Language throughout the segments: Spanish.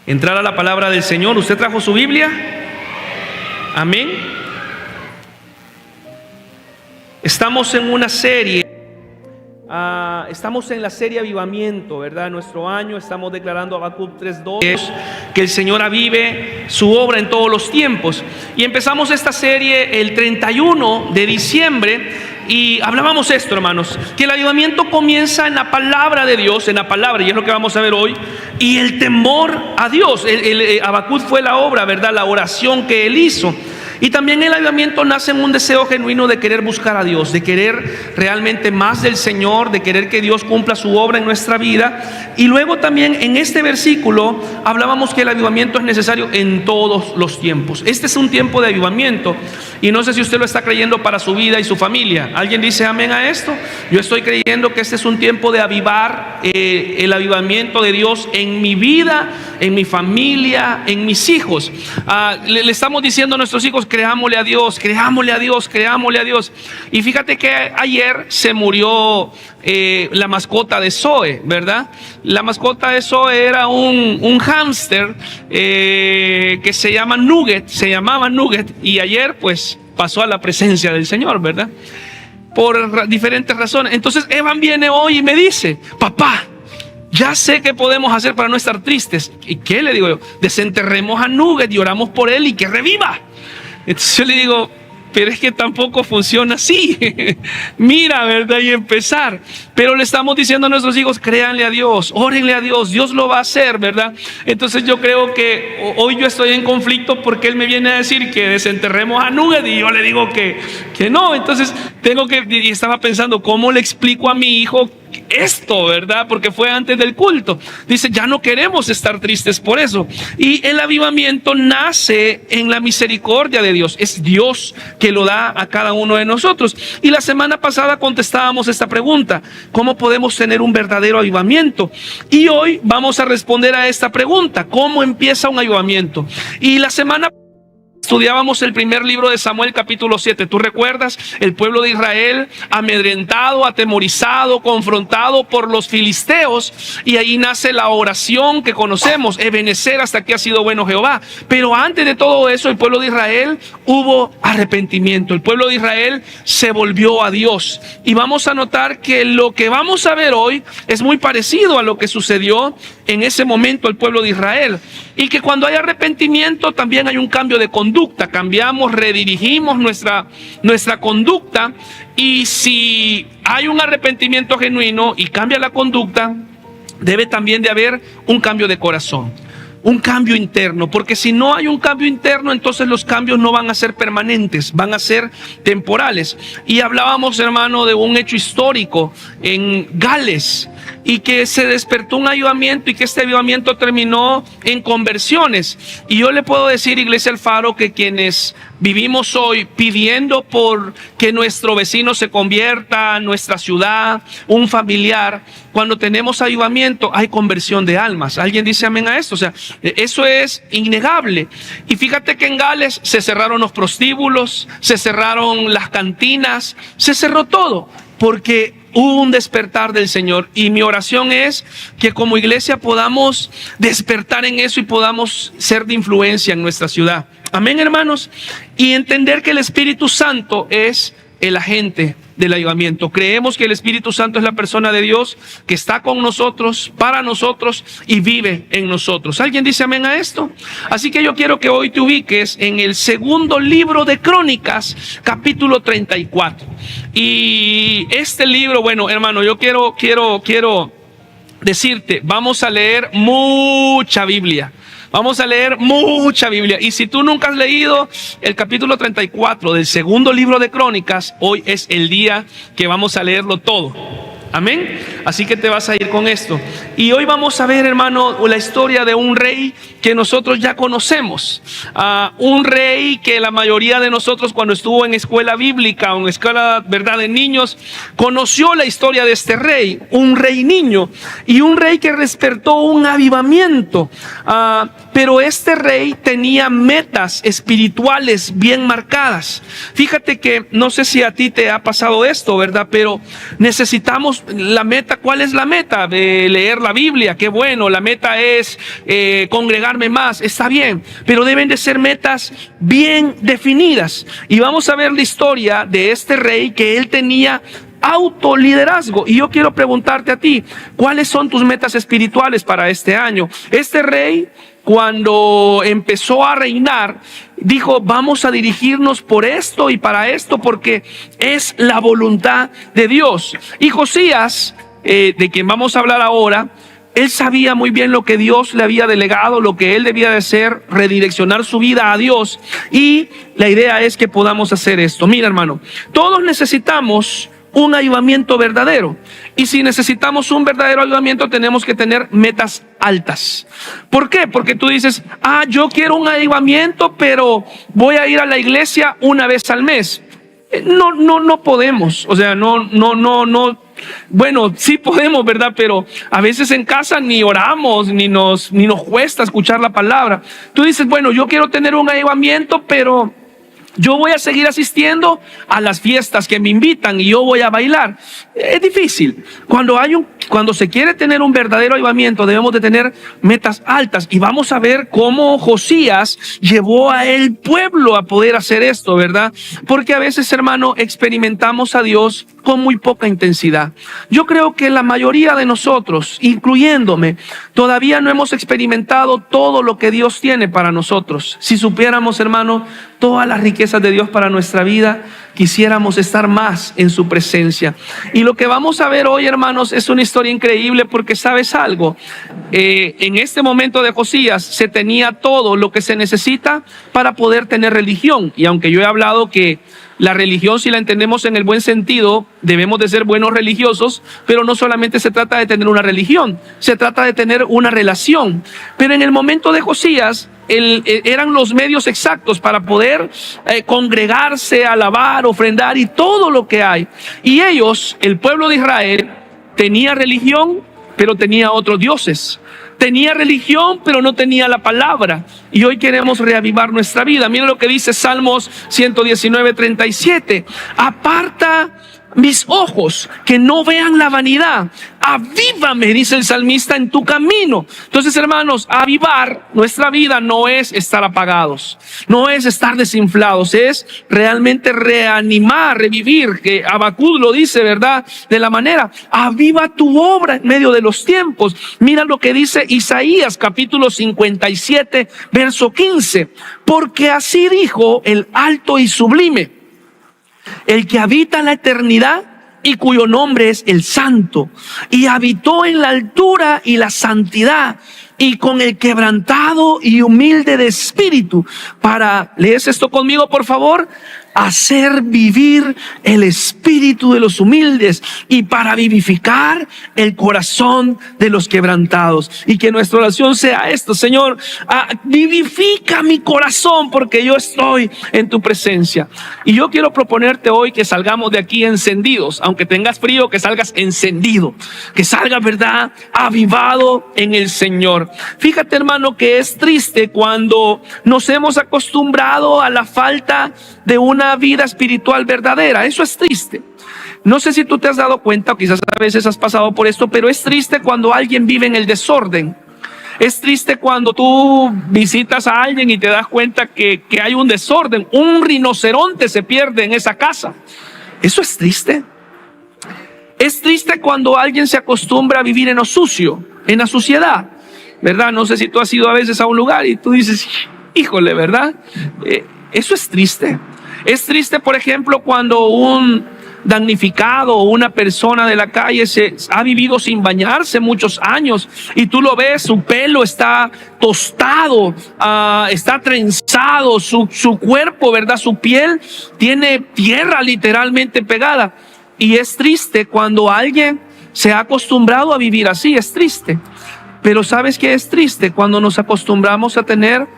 entrar a la palabra del Señor. ¿Usted trajo su Biblia? Amén. Estamos en una serie, estamos en la serie Avivamiento, ¿verdad? Nuestro año, estamos declarando Habacuc 3:2, que el Señor avive su obra en todos los tiempos. Y empezamos esta serie el 31 de diciembre y hablábamos esto, hermanos, que el avivamiento comienza en la palabra de Dios, en la palabra, y es lo que vamos a ver hoy, y el temor a Dios. Habacuc fue la obra, ¿verdad? La oración que él hizo. Y también el avivamiento nace en un deseo genuino de querer buscar a Dios, de querer realmente más del Señor, de querer que Dios cumpla su obra en nuestra vida. Y luego también en este versículo hablábamos que el avivamiento es necesario en todos los tiempos. Este es un tiempo de avivamiento y no sé si usted lo está creyendo para su vida y su familia. ¿Alguien dice amén a esto? Yo estoy creyendo que este es un tiempo de avivar el avivamiento de Dios en mi vida, en mi familia, en mis hijos. Le estamos diciendo a nuestros hijos: creámosle a Dios, creámosle a Dios, creámosle a Dios. Y fíjate que ayer se murió la mascota de Zoe, ¿verdad? La mascota de Zoe era un hámster que se llamaba Nugget, y ayer pues pasó a la presencia del Señor, ¿verdad? Por diferentes razones. Entonces Evan viene hoy y me dice: papá, ya sé qué podemos hacer para no estar tristes. ¿Y qué? Le digo yo: desenterremos a Nugget y oramos por él y que reviva. Entonces yo le digo: pero es que tampoco funciona así. Mira, ¿verdad? Y empezar. Pero le estamos diciendo a nuestros hijos: créanle a Dios, órenle a Dios, Dios lo va a hacer, ¿verdad? Entonces yo creo que hoy yo estoy en conflicto porque él me viene a decir que desenterremos a Nugget y yo le digo que no. Entonces y estaba pensando: ¿cómo le explico a mi hijo esto, verdad? Porque fue antes del culto. Dice: ya no queremos estar tristes por eso. Y el avivamiento nace en la misericordia de Dios. Es Dios que lo da a cada uno de nosotros. Y la semana pasada contestábamos esta pregunta: ¿cómo podemos tener un verdadero avivamiento? Y hoy vamos a responder a esta pregunta: ¿cómo empieza un avivamiento? Y la semana estudiábamos el primer libro de Samuel, capítulo 7. ¿Tú recuerdas? El pueblo de Israel amedrentado, atemorizado, confrontado por los filisteos, y ahí nace la oración que conocemos: Ebenecer, hasta aquí ha sido bueno Jehová. Pero antes de todo eso, el pueblo de Israel hubo arrepentimiento. El pueblo de Israel se volvió a Dios. Y vamos a notar que lo que vamos a ver hoy es muy parecido a lo que sucedió en ese momento al pueblo de Israel. Y que cuando hay arrepentimiento también hay un cambio de conducta. Cambiamos, redirigimos nuestra conducta. Y si hay un arrepentimiento genuino y cambia la conducta, debe también de haber un cambio de corazón, un cambio interno, porque si no hay un cambio interno, entonces los cambios no van a ser permanentes, van a ser temporales. Y hablábamos, hermano, de un hecho histórico en Gales, y que se despertó un avivamiento, y que este avivamiento terminó en conversiones. Y yo le puedo decir, Iglesia El Faro, que quienes vivimos hoy pidiendo por que nuestro vecino se convierta, nuestra ciudad, un familiar, cuando tenemos avivamiento hay conversión de almas. ¿Alguien dice amén a esto? O sea, eso es innegable. Y fíjate que en Gales se cerraron los prostíbulos, se cerraron las cantinas, se cerró todo, porque hubo un despertar del Señor. Y mi oración es que como iglesia podamos despertar en eso y podamos ser de influencia en nuestra ciudad. Amén, hermanos. Y entender que el Espíritu Santo es el agente del avivamiento. Creemos que el Espíritu Santo es la persona de Dios que está con nosotros, para nosotros y vive en nosotros. ¿Alguien dice amén a esto? Así que yo quiero que hoy te ubiques en el segundo libro de Crónicas, capítulo 34. Y este libro, bueno, hermano, yo quiero decirte, vamos a leer mucha Biblia. Vamos a leer mucha Biblia. Y si tú nunca has leído el capítulo 34 del segundo libro de Crónicas, hoy es el día que vamos a leerlo todo. Amén. Así que te vas a ir con esto. Y hoy vamos a ver, hermano, la historia de un rey que nosotros ya conocemos. Un rey que la mayoría de nosotros, cuando estuvo en escuela bíblica o en escuela, verdad, de niños, conoció la historia de este rey. Un rey niño y un rey que despertó un avivamiento. Pero este rey tenía metas espirituales bien marcadas. Fíjate que no sé si a ti te ha pasado esto, ¿verdad? Pero necesitamos la meta meta. ¿Cuál es la meta? De leer la Biblia, qué bueno. La meta es congregarme más, está bien, pero deben de ser metas bien definidas. Y vamos a ver la historia de este rey, que él tenía autoliderazgo. Y yo quiero preguntarte a ti, ¿cuáles son tus metas espirituales para este año? Este rey, cuando empezó a reinar, dijo: vamos a dirigirnos por esto y para esto, porque es la voluntad de Dios. Y Josías, de quien vamos a hablar ahora, él sabía muy bien lo que Dios le había delegado, lo que él debía de hacer, redireccionar su vida a Dios. Y la idea es que podamos hacer esto. Mira, hermano, todos necesitamos un avivamiento verdadero. Y si necesitamos un verdadero avivamiento, tenemos que tener metas altas. ¿Por qué? Porque tú dices: yo quiero un avivamiento, pero voy a ir a la iglesia una vez al mes. No podemos. O sea, no. Bueno, sí podemos, ¿verdad? Pero a veces en casa ni oramos, ni nos cuesta escuchar la palabra. Tú dices: bueno, yo quiero tener un avivamiento, pero yo voy a seguir asistiendo a las fiestas que me invitan y yo voy a bailar. Es difícil. Cuando se quiere tener un verdadero avivamiento, debemos de tener metas altas. Y vamos a ver cómo Josías llevó a el pueblo a poder hacer esto, ¿verdad? Porque a veces, hermano, experimentamos a Dios con muy poca intensidad. Yo creo que la mayoría de nosotros, incluyéndome, todavía no hemos experimentado todo lo que Dios tiene para nosotros. Si supiéramos, hermano, todas las riquezas de Dios para nuestra vida, quisiéramos estar más en su presencia. Y lo que vamos a ver hoy, hermanos, es una historia increíble, porque ¿sabes algo? En este momento de Josías se tenía todo lo que se necesita para poder tener religión. Y aunque yo he hablado que la religión, si la entendemos en el buen sentido, debemos de ser buenos religiosos, pero no solamente se trata de tener una religión, se trata de tener una relación. Pero en el momento de Josías, eran los medios exactos para poder congregarse, alabar, ofrendar y todo lo que hay. Y ellos, el pueblo de Israel, tenía religión, pero tenía otros dioses. Tenía religión, pero no tenía la palabra. Y hoy queremos reavivar nuestra vida. Mira lo que dice Salmos 119:37. Aparta mis ojos, que no vean la vanidad. Avívame, dice el salmista, en tu camino. Entonces, hermanos, avivar nuestra vida no es estar apagados, no es estar desinflados, es realmente reanimar, revivir, que Habacuc lo dice, ¿verdad? De la manera: aviva tu obra en medio de los tiempos. Mira lo que dice Isaías capítulo 57, verso 15. Porque así dijo el alto y sublime, el que habita en la eternidad y cuyo nombre es el Santo, y habitó en la altura y la santidad, y con el quebrantado y humilde de espíritu, para, ¿lees esto conmigo, por favor? Hacer vivir el espíritu de los humildes, y para vivificar el corazón de los quebrantados. Y que nuestra oración sea esto: Señor, vivifica mi corazón, porque yo estoy en tu presencia. Y yo quiero proponerte hoy que salgamos de aquí encendidos. Aunque tengas frío, que salgas encendido, que salgas, ¿verdad?, avivado en el Señor. Fíjate, hermano, que es triste cuando nos hemos acostumbrado a la falta de una vida espiritual verdadera. Eso es triste. No sé si tú te has dado cuenta, o quizás a veces has pasado por esto, pero es triste cuando alguien vive en el desorden. Es triste cuando tú visitas a alguien y te das cuenta que hay un desorden. Un rinoceronte se pierde en esa casa. Eso es triste. Es triste cuando alguien se acostumbra a vivir en lo sucio, en la suciedad, ¿verdad? No sé si tú has ido a veces a un lugar y tú dices: híjole, ¿verdad? Eso es triste. Es triste, por ejemplo, cuando un damnificado o una persona de la calle ha vivido sin bañarse muchos años, y tú lo ves, su pelo está tostado, está trenzado, su cuerpo, ¿verdad?, su piel tiene tierra literalmente pegada. Y es triste cuando alguien se ha acostumbrado a vivir así. Es triste. Pero ¿sabes qué es triste? Cuando nos acostumbramos a tener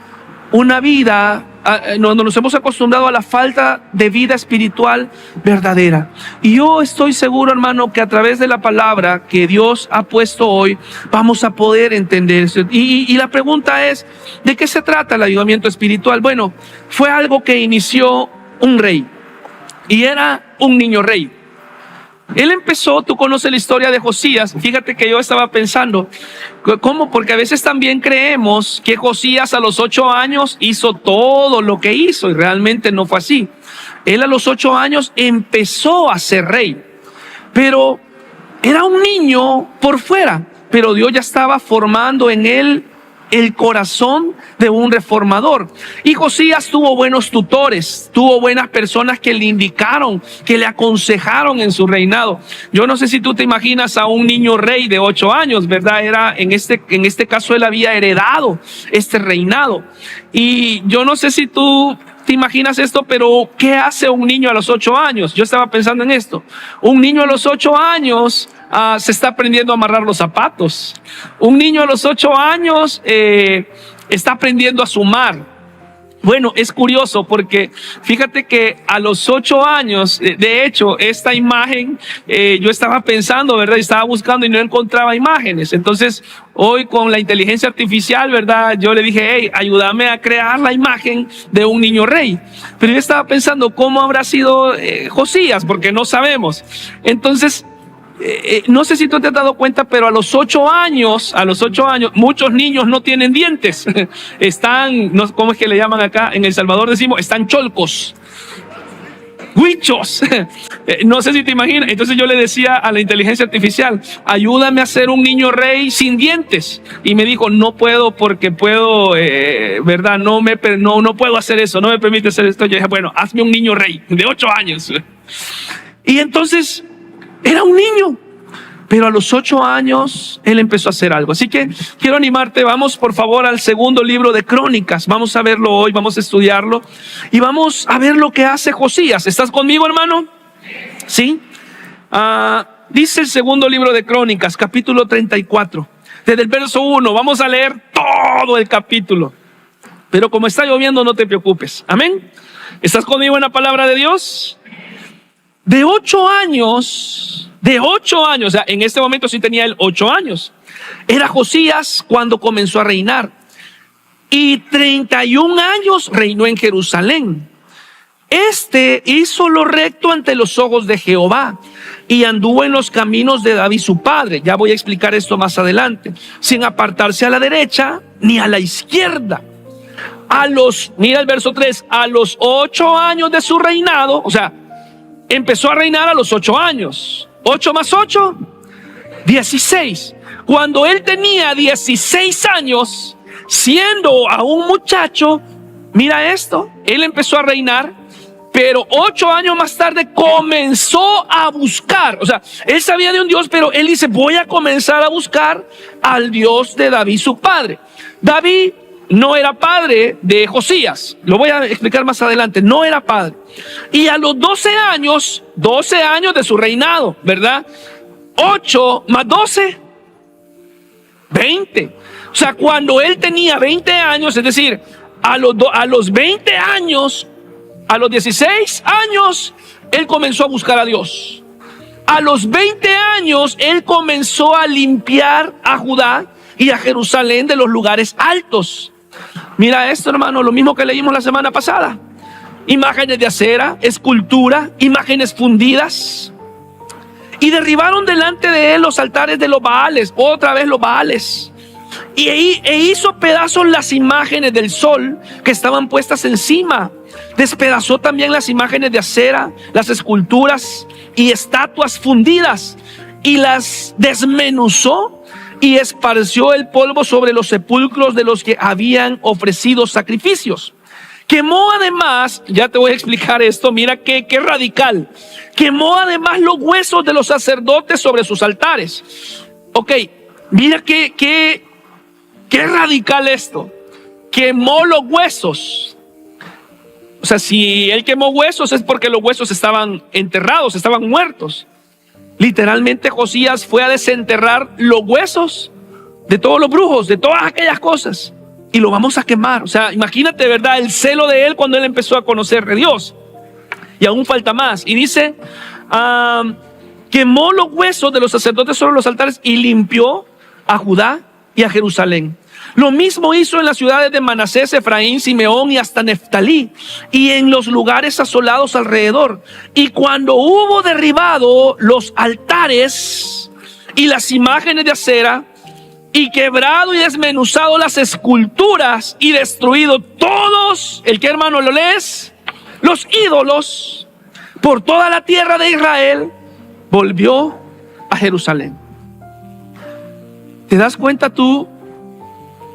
una vida, cuando nos hemos acostumbrado a la falta de vida espiritual verdadera. Y yo estoy seguro, hermano, que a través de la palabra que Dios ha puesto hoy, vamos a poder entender eso. Y la pregunta es: ¿de qué se trata el avivamiento espiritual? Bueno, fue algo que inició un rey, y era un niño rey. Él empezó, tú conoces la historia de Josías. Fíjate que yo estaba pensando, ¿cómo? Porque a veces también creemos que Josías a los 8 años hizo todo lo que hizo, y realmente no fue así. Él a los 8 años empezó a ser rey, pero era un niño por fuera, pero Dios ya estaba formando en él el corazón de un reformador. Y Josías tuvo buenos tutores, tuvo buenas personas que le indicaron, que le aconsejaron en su reinado. Yo no sé si tú te imaginas a un niño rey de 8 años, ¿verdad? En este caso él había heredado este reinado. Y yo no sé si tú te imaginas esto, pero ¿qué hace un niño a los 8 años? Yo estaba pensando en esto. Un niño a los 8 años se está aprendiendo a amarrar los zapatos. Un niño a los 8 años está aprendiendo a sumar. Bueno, es curioso porque fíjate que a los 8 años, de hecho, esta imagen, yo estaba pensando, ¿verdad? Estaba buscando y no encontraba imágenes. Entonces, hoy con la inteligencia artificial, ¿verdad? Yo le dije, hey, ayúdame a crear la imagen de un niño rey. Pero yo estaba pensando cómo habrá sido Josías, porque no sabemos. Entonces, no sé si tú te has dado cuenta, pero a los 8 años, muchos niños no tienen dientes. Están, ¿cómo es que le llaman acá? En El Salvador decimos, están cholcos, huichos. No sé si te imaginas. Entonces yo le decía a la inteligencia artificial, ayúdame a hacer un niño rey sin dientes. Y me dijo, no puedo porque puedo, ¿verdad? No puedo hacer eso, no me permite hacer esto. Yo dije, bueno, hazme un niño rey de 8 años. Y entonces era un niño, pero a los 8 años él empezó a hacer algo. Así que quiero animarte, vamos por favor al segundo libro de Crónicas. Vamos a verlo hoy, vamos a estudiarlo y vamos a ver lo que hace Josías. ¿Estás conmigo, hermano? ¿Sí? Dice el segundo libro de Crónicas, capítulo 34, desde el verso 1. Vamos a leer todo el capítulo, pero como está lloviendo no te preocupes. Amén. ¿Estás conmigo en la palabra de Dios? De 8 años, o sea, en este momento sí tenía él 8 años. Era Josías cuando comenzó a reinar. Y 31 años reinó en Jerusalén. Hizo lo recto ante los ojos de Jehová y anduvo en los caminos de David su padre. Ya voy a explicar esto más adelante. Sin apartarse a la derecha ni a la izquierda. Mira el verso 3, a los 8 años de su reinado, o sea, empezó a reinar a los 8 años. 8 más 8, 16. Cuando él tenía 16 años, siendo aún muchacho, mira esto, él empezó a reinar, pero 8 años más tarde comenzó a buscar. O sea, él sabía de un Dios, pero él dice, voy a comenzar a buscar al Dios de David su padre. David no era padre de Josías, lo voy a explicar más adelante, no era padre. Y a los 12 años de su reinado, ¿verdad? 8 más 12, 20. O sea, cuando él tenía 20 años, es decir, a los 20 años, a los 16 años, él comenzó a buscar a Dios. A los 20 años, él comenzó a limpiar a Judá y a Jerusalén de los lugares altos. Mira esto, hermano, lo mismo que leímos la semana pasada. Imágenes de acera, escultura, imágenes fundidas. Y derribaron delante de él los altares de los Baales, otra vez los Baales. E hizo pedazos las imágenes del sol que estaban puestas encima. Despedazó también las imágenes de acera, las esculturas y estatuas fundidas. Y las desmenuzó y esparció el polvo sobre los sepulcros de los que habían ofrecido sacrificios. Quemó además, ya te voy a explicar esto, mira qué radical. Quemó además los huesos de los sacerdotes sobre sus altares. Ok, mira qué radical esto. Quemó los huesos. O sea, si él quemó huesos es porque los huesos estaban enterrados, estaban muertos. Literalmente Josías fue a desenterrar los huesos de todos los brujos, de todas aquellas cosas, y lo vamos a quemar. O sea, imagínate, ¿verdad? El celo de él cuando él empezó a conocer de Dios. Y aún falta más. Y dice, quemó los huesos de los sacerdotes sobre los altares y limpió a Judá y a Jerusalén. Lo mismo hizo en las ciudades de Manasés, Efraín, Simeón y hasta Neftalí, y en los lugares asolados alrededor. Y cuando hubo derribado los altares y las imágenes de acera, y quebrado y desmenuzado las esculturas, y destruido todos, ¿el qué, hermano? ¿Lo lees? Los ídolos por toda la tierra de Israel, volvió a Jerusalén. ¿Te das cuenta tú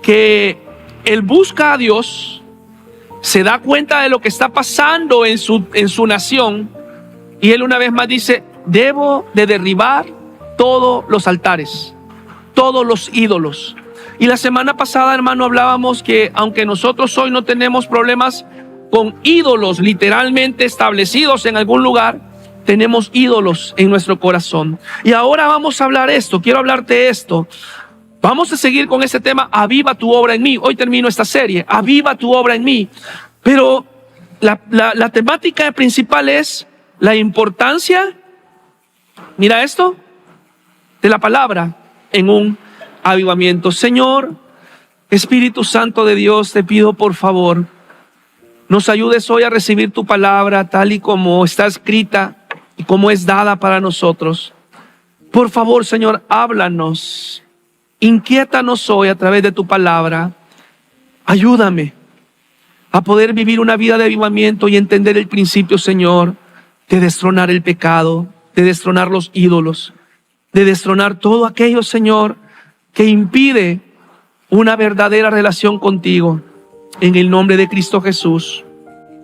que él busca a Dios, se da cuenta de lo que está pasando en su nación, y él una vez más dice: debo de derribar todos los altares, todos los ídolos? Y la semana pasada, hermano, hablábamos que aunque nosotros hoy no tenemos problemas con ídolos literalmente establecidos en algún lugar, tenemos ídolos en nuestro corazón. Y ahora vamos a hablar esto, quiero hablarte esto. Vamos a seguir con este tema: aviva tu obra en mí. Hoy termino esta serie, aviva tu obra en mí. Pero la temática principal es la importancia, mira esto, de la palabra en un avivamiento. Señor, Espíritu Santo de Dios, te pido por favor, nos ayudes hoy a recibir tu palabra tal y como está escrita y como es dada para nosotros. Por favor, Señor, háblanos. Inquiétanos hoy a través de tu palabra. Ayúdame a poder vivir una vida de avivamiento y entender el principio, Señor, de destronar el pecado, de destronar los ídolos, de destronar todo aquello, Señor, que impide una verdadera relación contigo. En el nombre de Cristo Jesús.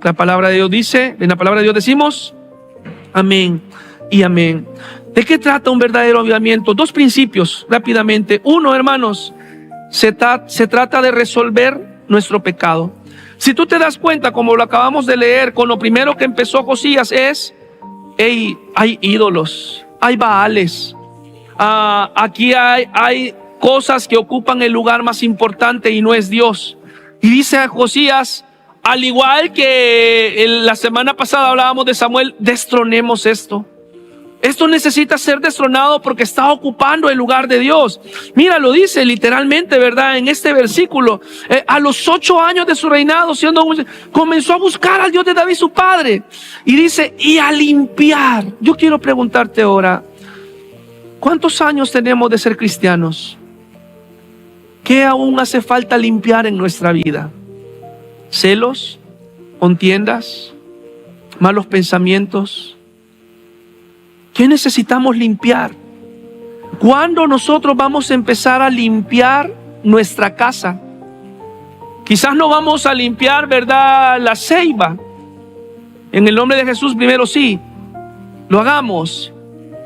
La palabra de Dios dice, en la palabra de Dios decimos: amén y amén. ¿De qué trata un verdadero avivamiento? Dos principios rápidamente. Uno, hermanos, se trata de resolver nuestro pecado. Si tú te das cuenta, como lo acabamos de leer, con lo primero que empezó Josías es: hey, hay ídolos, hay baales, aquí hay cosas que ocupan el lugar más importante y no es Dios. Y dice a Josías, al igual que la semana pasada hablábamos de Samuel: destronemos esto. Esto necesita ser destronado porque está ocupando el lugar de Dios. Mira, lo dice literalmente, ¿verdad? En este versículo, a los 8 años de su reinado, comenzó a buscar al Dios de David, su padre. Y dice, y a limpiar. Yo quiero preguntarte ahora, ¿cuántos años tenemos de ser cristianos? ¿Qué aún hace falta limpiar en nuestra vida? ¿Celos? ¿Contiendas? ¿Malos pensamientos? ¿Qué necesitamos limpiar? ¿Cuándo nosotros vamos a empezar a limpiar nuestra casa? Quizás no vamos a limpiar, ¿verdad?, la ceiba. En el nombre de Jesús primero sí, lo hagamos.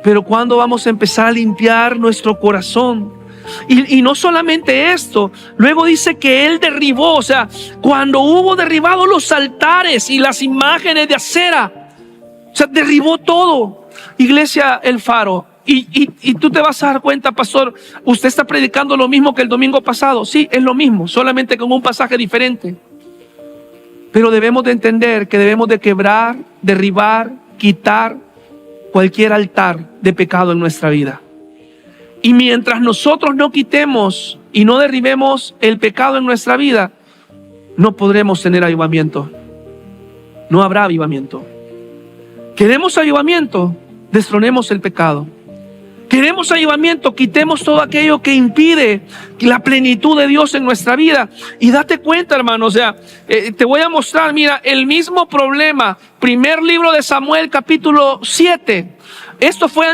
Pero ¿cuándo vamos a empezar a limpiar nuestro corazón? Y no solamente esto, luego dice que él derribó, o sea, cuando hubo derribado los altares y las imágenes de acera, o sea, derribó todo. Iglesia El Faro, y tú te vas a dar cuenta, pastor, usted está predicando lo mismo que el domingo pasado. Sí, es lo mismo, solamente con un pasaje diferente. Pero debemos de entender que debemos de quebrar, derribar, quitar cualquier altar de pecado en nuestra vida. Y mientras nosotros no quitemos y no derribemos el pecado en nuestra vida, no podremos tener avivamiento. No habrá avivamiento. ¿Queremos avivamiento? Destronemos el pecado. ¿Queremos avivamiento? Quitemos todo aquello que impide la plenitud de Dios en nuestra vida. Y date cuenta, hermano, o sea, te voy a mostrar, mira, el mismo problema. Primer libro de Samuel, capítulo 7. Esto fue...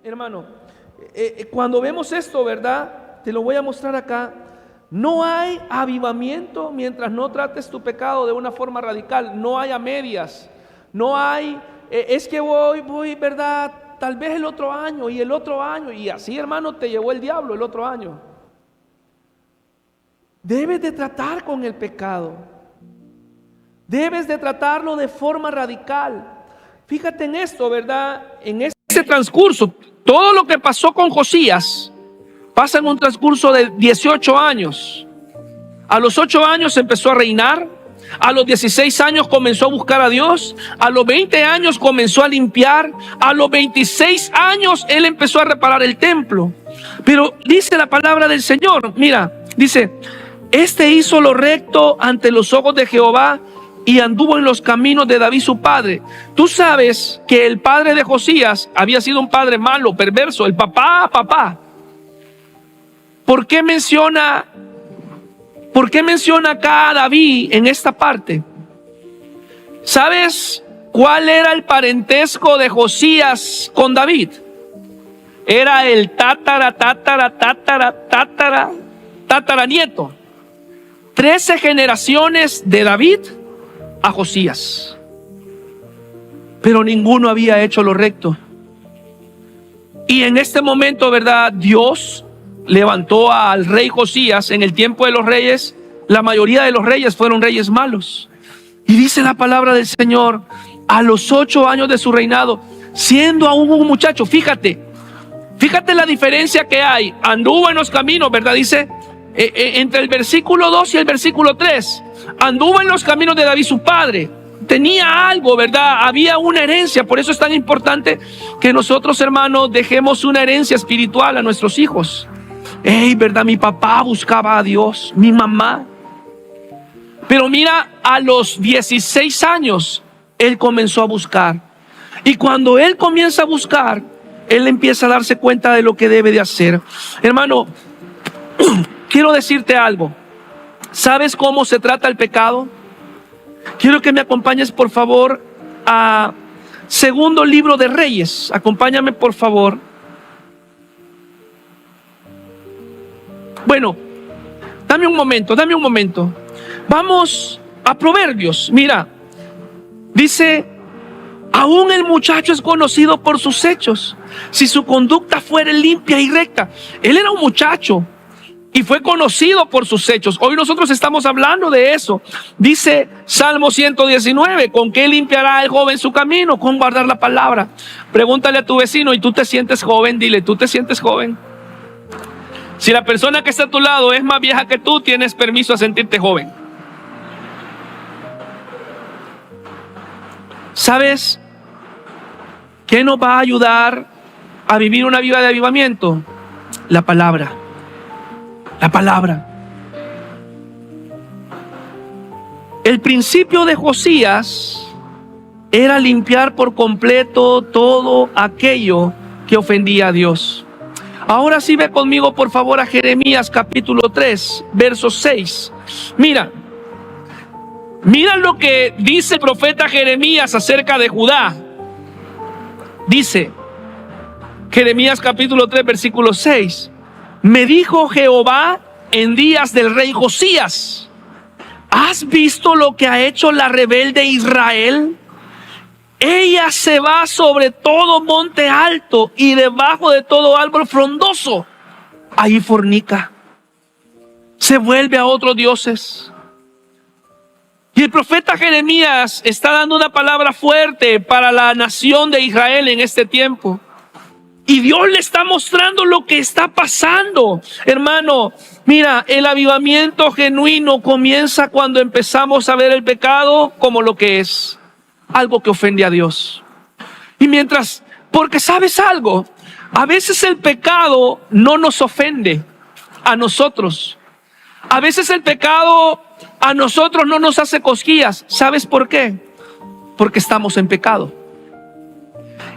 hermano, cuando vemos esto, ¿verdad? Te lo voy a mostrar acá. No hay avivamiento mientras no trates tu pecado de una forma radical. No hay a medias. No hay, es que voy, ¿verdad? Tal vez el otro año y el otro año. Y así, hermano, te llevó el diablo el otro año. Debes de tratar con el pecado. Debes de tratarlo de forma radical. Fíjate en esto, ¿verdad? En este transcurso, todo lo que pasó con Josías pasa en un transcurso de 18 años. A los 8 años empezó a reinar. A los 16 años comenzó a buscar a Dios. A los 20 años comenzó a limpiar. A los 26 años él empezó a reparar el templo. Pero dice la palabra del Señor, mira, dice: este hizo lo recto ante los ojos de Jehová y anduvo en los caminos de David su padre. Tú sabes que el padre de Josías había sido un padre malo, perverso, el papá. ¿Por qué menciona acá a David en esta parte? ¿Sabes cuál era el parentesco de Josías con David? Era el tataranieto. 13 generaciones de David a Josías. Pero ninguno había hecho lo recto. Y en este momento, ¿verdad? Dios levantó al rey Josías. En el tiempo de los reyes, la mayoría de los reyes fueron reyes malos. Y dice la palabra del Señor, a los 8 años de su reinado, siendo aún un muchacho, fíjate la diferencia que hay. Anduvo en los caminos, ¿verdad? Dice entre el versículo 2 y el versículo 3. Anduvo en los caminos de David su padre. Tenía algo, ¿verdad? Había una herencia. Por eso es tan importante que nosotros, hermanos, dejemos una herencia espiritual a nuestros hijos. ¿Verdad? Mi papá buscaba a Dios, mi mamá. Pero mira, a los 16 años él comenzó a buscar. Y cuando él comienza a buscar, él empieza a darse cuenta de lo que debe de hacer. Hermano, quiero decirte algo. ¿Sabes cómo se trata el pecado? Quiero que me acompañes, por favor, a segundo libro de Reyes. Acompáñame, por favor. Bueno, dame un momento. Vamos a Proverbios. Mira, dice: aún el muchacho es conocido por sus hechos, si su conducta fuere limpia y recta. Él era un muchacho y fue conocido por sus hechos. Hoy nosotros estamos hablando de eso. Dice Salmo 119, ¿con qué limpiará el joven su camino? Con guardar la palabra. Pregúntale a tu vecino: ¿y tú te sientes joven? Dile: ¿tú te sientes joven? Si la persona que está a tu lado es más vieja que tú, tienes permiso a sentirte joven. ¿Sabes qué nos va a ayudar a vivir una vida de avivamiento? La palabra. La palabra. El principio de Josías era limpiar por completo todo aquello que ofendía a Dios. Ahora sí, ve conmigo, por favor, a Jeremías capítulo 3, verso 6. Mira lo que dice el profeta Jeremías acerca de Judá. Dice Jeremías capítulo 3, versículo 6: me dijo Jehová en días del rey Josías: ¿has visto lo que ha hecho la rebelde Israel? Ella se va sobre todo monte alto y debajo de todo árbol frondoso. Ahí fornica. Se vuelve a otros dioses. Y el profeta Jeremías está dando una palabra fuerte para la nación de Israel en este tiempo. Y Dios le está mostrando lo que está pasando. Hermano, mira, el avivamiento genuino comienza cuando empezamos a ver el pecado como lo que es. Algo que ofende a Dios. Y porque sabes algo, a veces el pecado no nos ofende a nosotros. A veces el pecado a nosotros no nos hace cosquillas. ¿Sabes por qué? Porque estamos en pecado.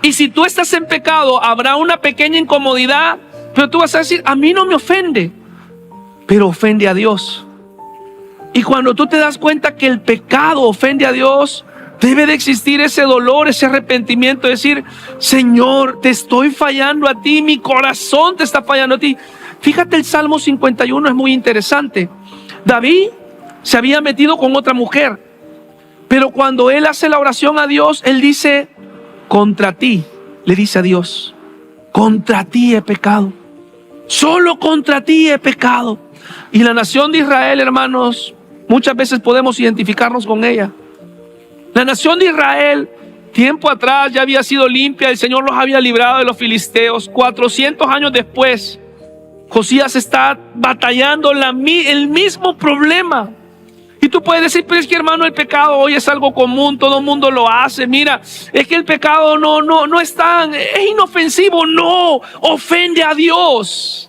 Y si tú estás en pecado, habrá una pequeña incomodidad, pero tú vas a decir: a mí no me ofende, pero ofende a Dios. Y cuando tú te das cuenta que el pecado ofende a Dios, Debe de existir ese dolor, ese arrepentimiento, decir: Señor, te estoy fallando a ti, mi corazón te está fallando a ti. Fíjate, el Salmo 51 es muy interesante. David se había metido con otra mujer, pero cuando él hace la oración a Dios, él dice: contra ti, le dice a Dios, contra ti he pecado, solo contra ti he pecado. Y la nación de Israel, hermanos, muchas veces podemos identificarnos con ella. La nación de Israel, tiempo atrás, ya había sido limpia. El Señor los había librado de los filisteos. 400 años después, Josías está batallando el mismo problema. Y tú puedes decir: pero es que, hermano, el pecado hoy es algo común, todo el mundo lo hace. Mira, es que el pecado no es inofensivo. No, ofende a Dios.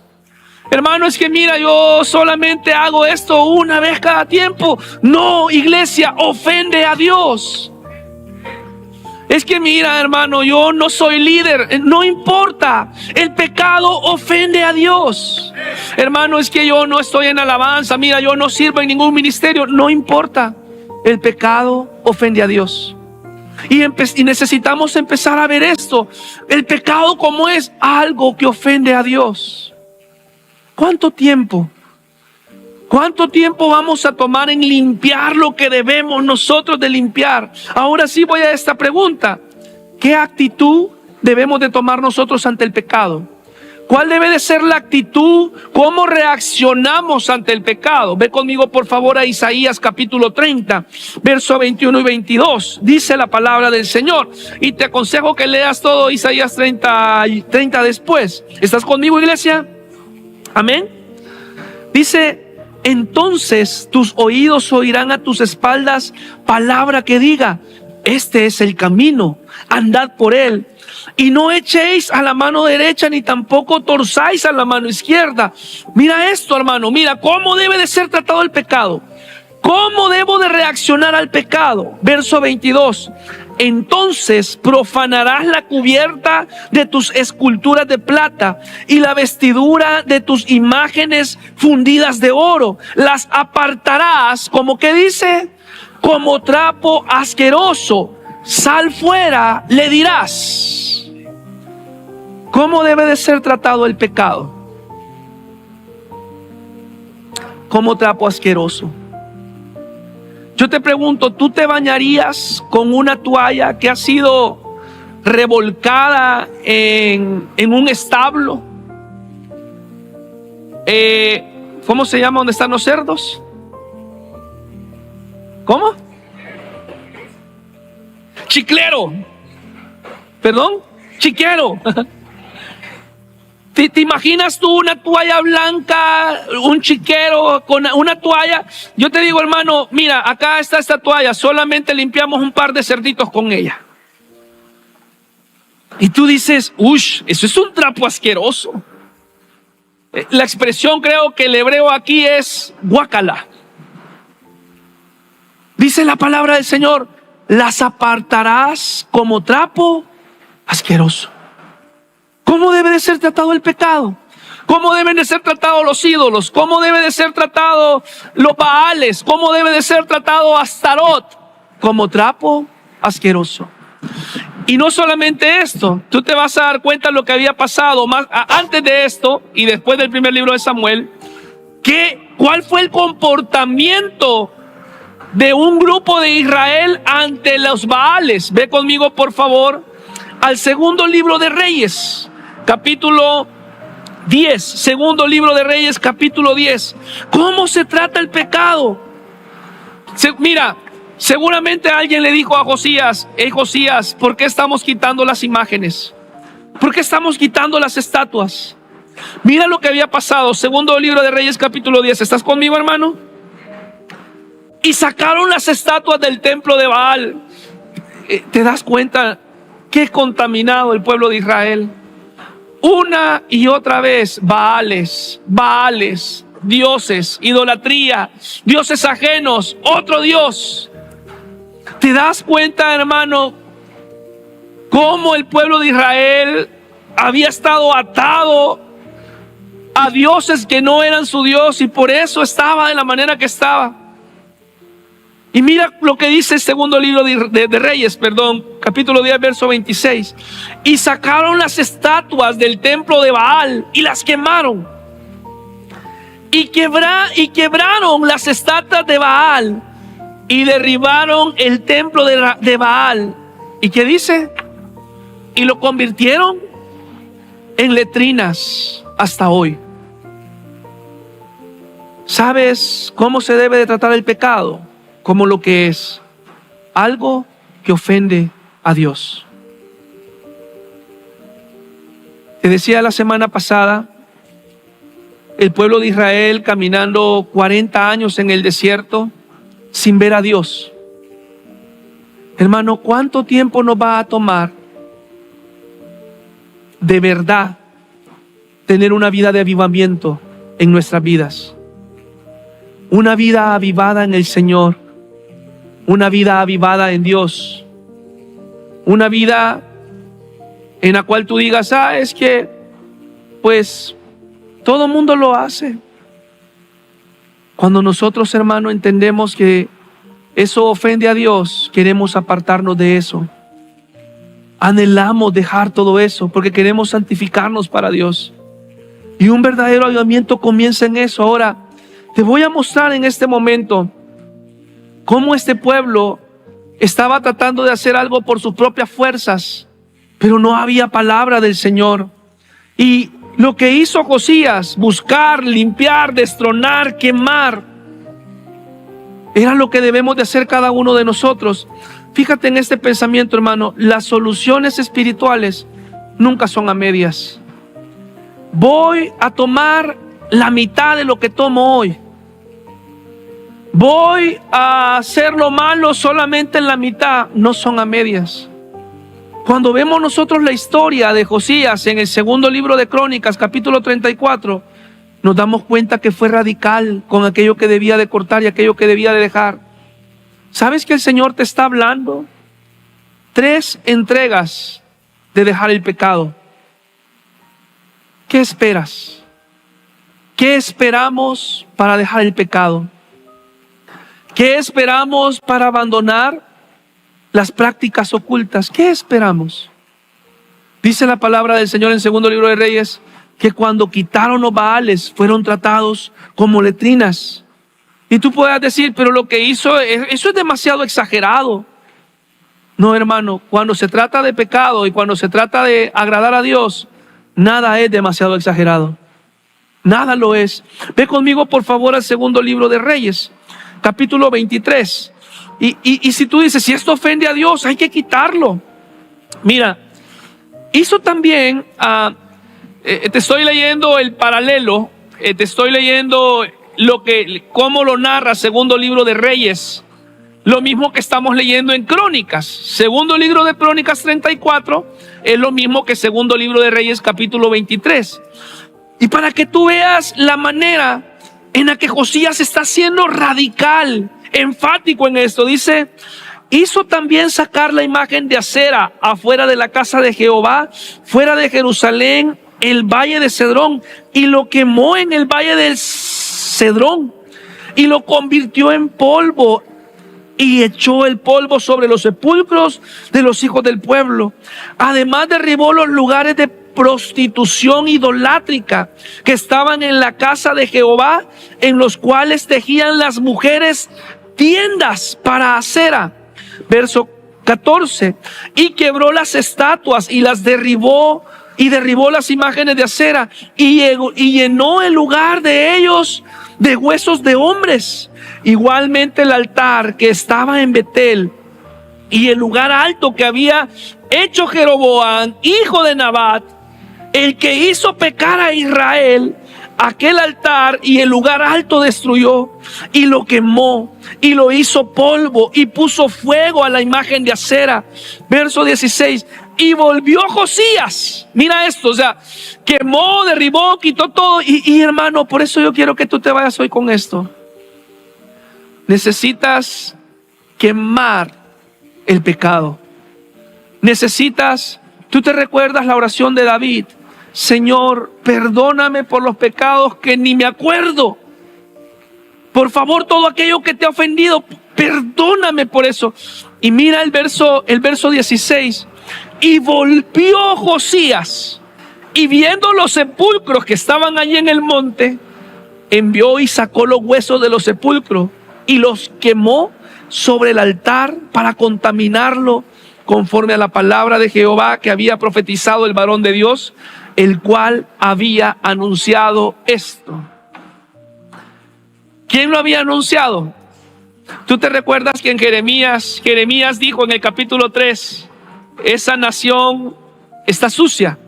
Hermano, es que mira, yo solamente hago esto una vez cada tiempo. No, iglesia, ofende a Dios. Es que mira, hermano, yo no soy líder. No importa, el pecado ofende a Dios. Hermano, es que yo no estoy en alabanza. Mira, yo no sirvo en ningún ministerio. No importa, el pecado ofende a Dios. Y necesitamos empezar a ver esto. El pecado como es algo que ofende a Dios. ¿Cuánto tiempo vamos a tomar en limpiar lo que debemos nosotros de limpiar? Ahora sí voy a esta pregunta: ¿qué actitud debemos de tomar nosotros ante el pecado? ¿Cuál debe de ser la actitud? ¿Cómo reaccionamos ante el pecado? Ve conmigo por favor a Isaías capítulo 30, verso 21 y 22. Dice la palabra del Señor. Y te aconsejo que leas todo Isaías 30 después. ¿Estás conmigo, iglesia? Amén. Dice: entonces tus oídos oirán a tus espaldas palabra que diga: este es el camino, andad por él. Y no echéis a la mano derecha, ni tampoco torzáis a la mano izquierda. Mira esto, hermano, mira cómo debe de ser tratado el pecado. ¿Cómo debo de reaccionar al pecado? Verso 22. Entonces profanarás la cubierta de tus esculturas de plata y la vestidura de tus imágenes fundidas de oro. Las apartarás, como que dice, como trapo asqueroso. Sal fuera, le dirás. ¿Cómo debe de ser tratado el pecado? Como trapo asqueroso. Yo te pregunto, ¿tú te bañarías con una toalla que ha sido revolcada en un establo? ¿Cómo se llama donde están los cerdos? ¿Cómo? Chiclero. ¿Perdón? Chiquero. ¿Te imaginas tú una toalla blanca, un chiquero con una toalla? Yo te digo, hermano, mira, acá está esta toalla, solamente limpiamos un par de cerditos con ella. Y tú dices: ush, eso es un trapo asqueroso. La expresión, creo que el hebreo aquí es guácala. Dice la palabra del Señor: las apartarás como trapo asqueroso. ¿Cómo debe de ser tratado el pecado? ¿Cómo deben de ser tratados los ídolos? ¿Cómo debe de ser tratado los baales? ¿Cómo debe de ser tratado Astarot? Como trapo asqueroso. Y no solamente esto, tú te vas a dar cuenta de lo que había pasado antes de esto y después del primer libro de Samuel. ¿Cuál fue el comportamiento de un grupo de Israel ante los baales? Ve conmigo por favor al segundo libro de Reyes, capítulo 10, segundo libro de Reyes, capítulo 10. ¿Cómo se trata el pecado? Mira, seguramente alguien le dijo a Josías: hey Josías, ¿por qué estamos quitando las imágenes? ¿Por qué estamos quitando las estatuas? Mira lo que había pasado. Segundo libro de Reyes, capítulo 10. ¿Estás conmigo, hermano? Y sacaron las estatuas del templo de Baal. ¿Te das cuenta qué contaminado el pueblo de Israel? Una y otra vez, baales, dioses, idolatría, dioses ajenos, otro Dios. ¿Te das cuenta, hermano, cómo el pueblo de Israel había estado atado a dioses que no eran su Dios y por eso estaba de la manera que estaba? Y mira lo que dice el segundo libro de Reyes, capítulo 10, verso 26. Y sacaron las estatuas del templo de Baal y las quemaron. Y quebraron las estatuas de Baal y derribaron el templo de Baal. ¿Y qué dice? Y lo convirtieron en letrinas hasta hoy. ¿Sabes cómo se debe de tratar el pecado? Como lo que es, algo que ofende a Dios. Te decía la semana pasada, el pueblo de Israel caminando 40 años en el desierto sin ver a Dios. Hermano, ¿cuánto tiempo nos va a tomar de verdad tener una vida de avivamiento en nuestras vidas? Una vida avivada en el Señor, una vida avivada en Dios, una vida en la cual tú digas, es que pues todo el mundo lo hace. Cuando nosotros, hermano, entendemos que eso ofende a Dios, queremos apartarnos de eso. Anhelamos dejar todo eso porque queremos santificarnos para Dios. Y un verdadero avivamiento comienza en eso. Ahora, te voy a mostrar en este momento cómo este pueblo estaba tratando de hacer algo por sus propias fuerzas, pero no había palabra del Señor. Y lo que hizo Josías, buscar, limpiar, destronar, quemar, era lo que debemos de hacer cada uno de nosotros. Fíjate en este pensamiento, hermano, las soluciones espirituales nunca son a medias. Voy a tomar la mitad de lo que tomo hoy. Voy a hacer lo malo solamente en la mitad. No son a medias. Cuando vemos nosotros la historia de Josías en el segundo libro de Crónicas, capítulo 34, nos damos cuenta que fue radical con aquello que debía de cortar y aquello que debía de dejar. ¿Sabes que el Señor te está hablando? 3 entregas de dejar el pecado. ¿Qué esperas? ¿Qué esperamos para dejar el pecado? ¿Qué esperamos para abandonar las prácticas ocultas? ¿Qué esperamos? Dice la palabra del Señor en el segundo libro de Reyes que cuando quitaron los Baales fueron tratados como letrinas. Y tú puedas decir, pero lo que hizo, eso es demasiado exagerado. No, hermano, cuando se trata de pecado y cuando se trata de agradar a Dios, nada es demasiado exagerado. Nada lo es. Ve conmigo, por favor, al segundo libro de Reyes, capítulo 23. Y si tú dices, si esto ofende a Dios, hay que quitarlo. Mira, hizo también, te estoy leyendo el paralelo, te estoy leyendo cómo lo narra segundo libro de Reyes. Lo mismo que estamos leyendo en Crónicas. Segundo libro de Crónicas 34 es lo mismo que segundo libro de Reyes capítulo 23. Y para que tú veas la manera en la que Josías está siendo radical, enfático en esto, dice, hizo también sacar la imagen de Acera afuera de la casa de Jehová, fuera de Jerusalén, el valle de Cedrón, y lo quemó en el valle del Cedrón, y lo convirtió en polvo, y echó el polvo sobre los sepulcros de los hijos del pueblo. Además derribó los lugares de prostitución idolátrica que estaban en la casa de Jehová, en los cuales tejían las mujeres tiendas para Acera. Verso 14. Y quebró las estatuas y las derribó, y derribó las imágenes de Acera, y llenó el lugar de ellos de huesos de hombres. Igualmente el altar que estaba en Betel y el lugar alto que había hecho Jeroboam, hijo de Nabat, el que hizo pecar a Israel, aquel altar y el lugar alto destruyó y lo quemó y lo hizo polvo y puso fuego a la imagen de Acera. Verso 16. Y volvió Josías, mira esto, o sea, quemó, derribó, quitó todo. Y hermano, por eso yo quiero que tú te vayas hoy con esto. Necesitas quemar el pecado. Tú te recuerdas la oración de David: Señor, perdóname por los pecados que ni me acuerdo. Por favor, todo aquello que te ha ofendido, perdóname por eso. Y mira el verso 16. Y volvió Josías, y viendo los sepulcros que estaban allí en el monte, envió y sacó los huesos de los sepulcros y los quemó sobre el altar para contaminarlo, conforme a la palabra de Jehová que había profetizado el varón de Dios, el cual había anunciado esto. ¿Quién lo había anunciado? Tú te recuerdas que en Jeremías dijo en el capítulo 3, esa nación está sucia.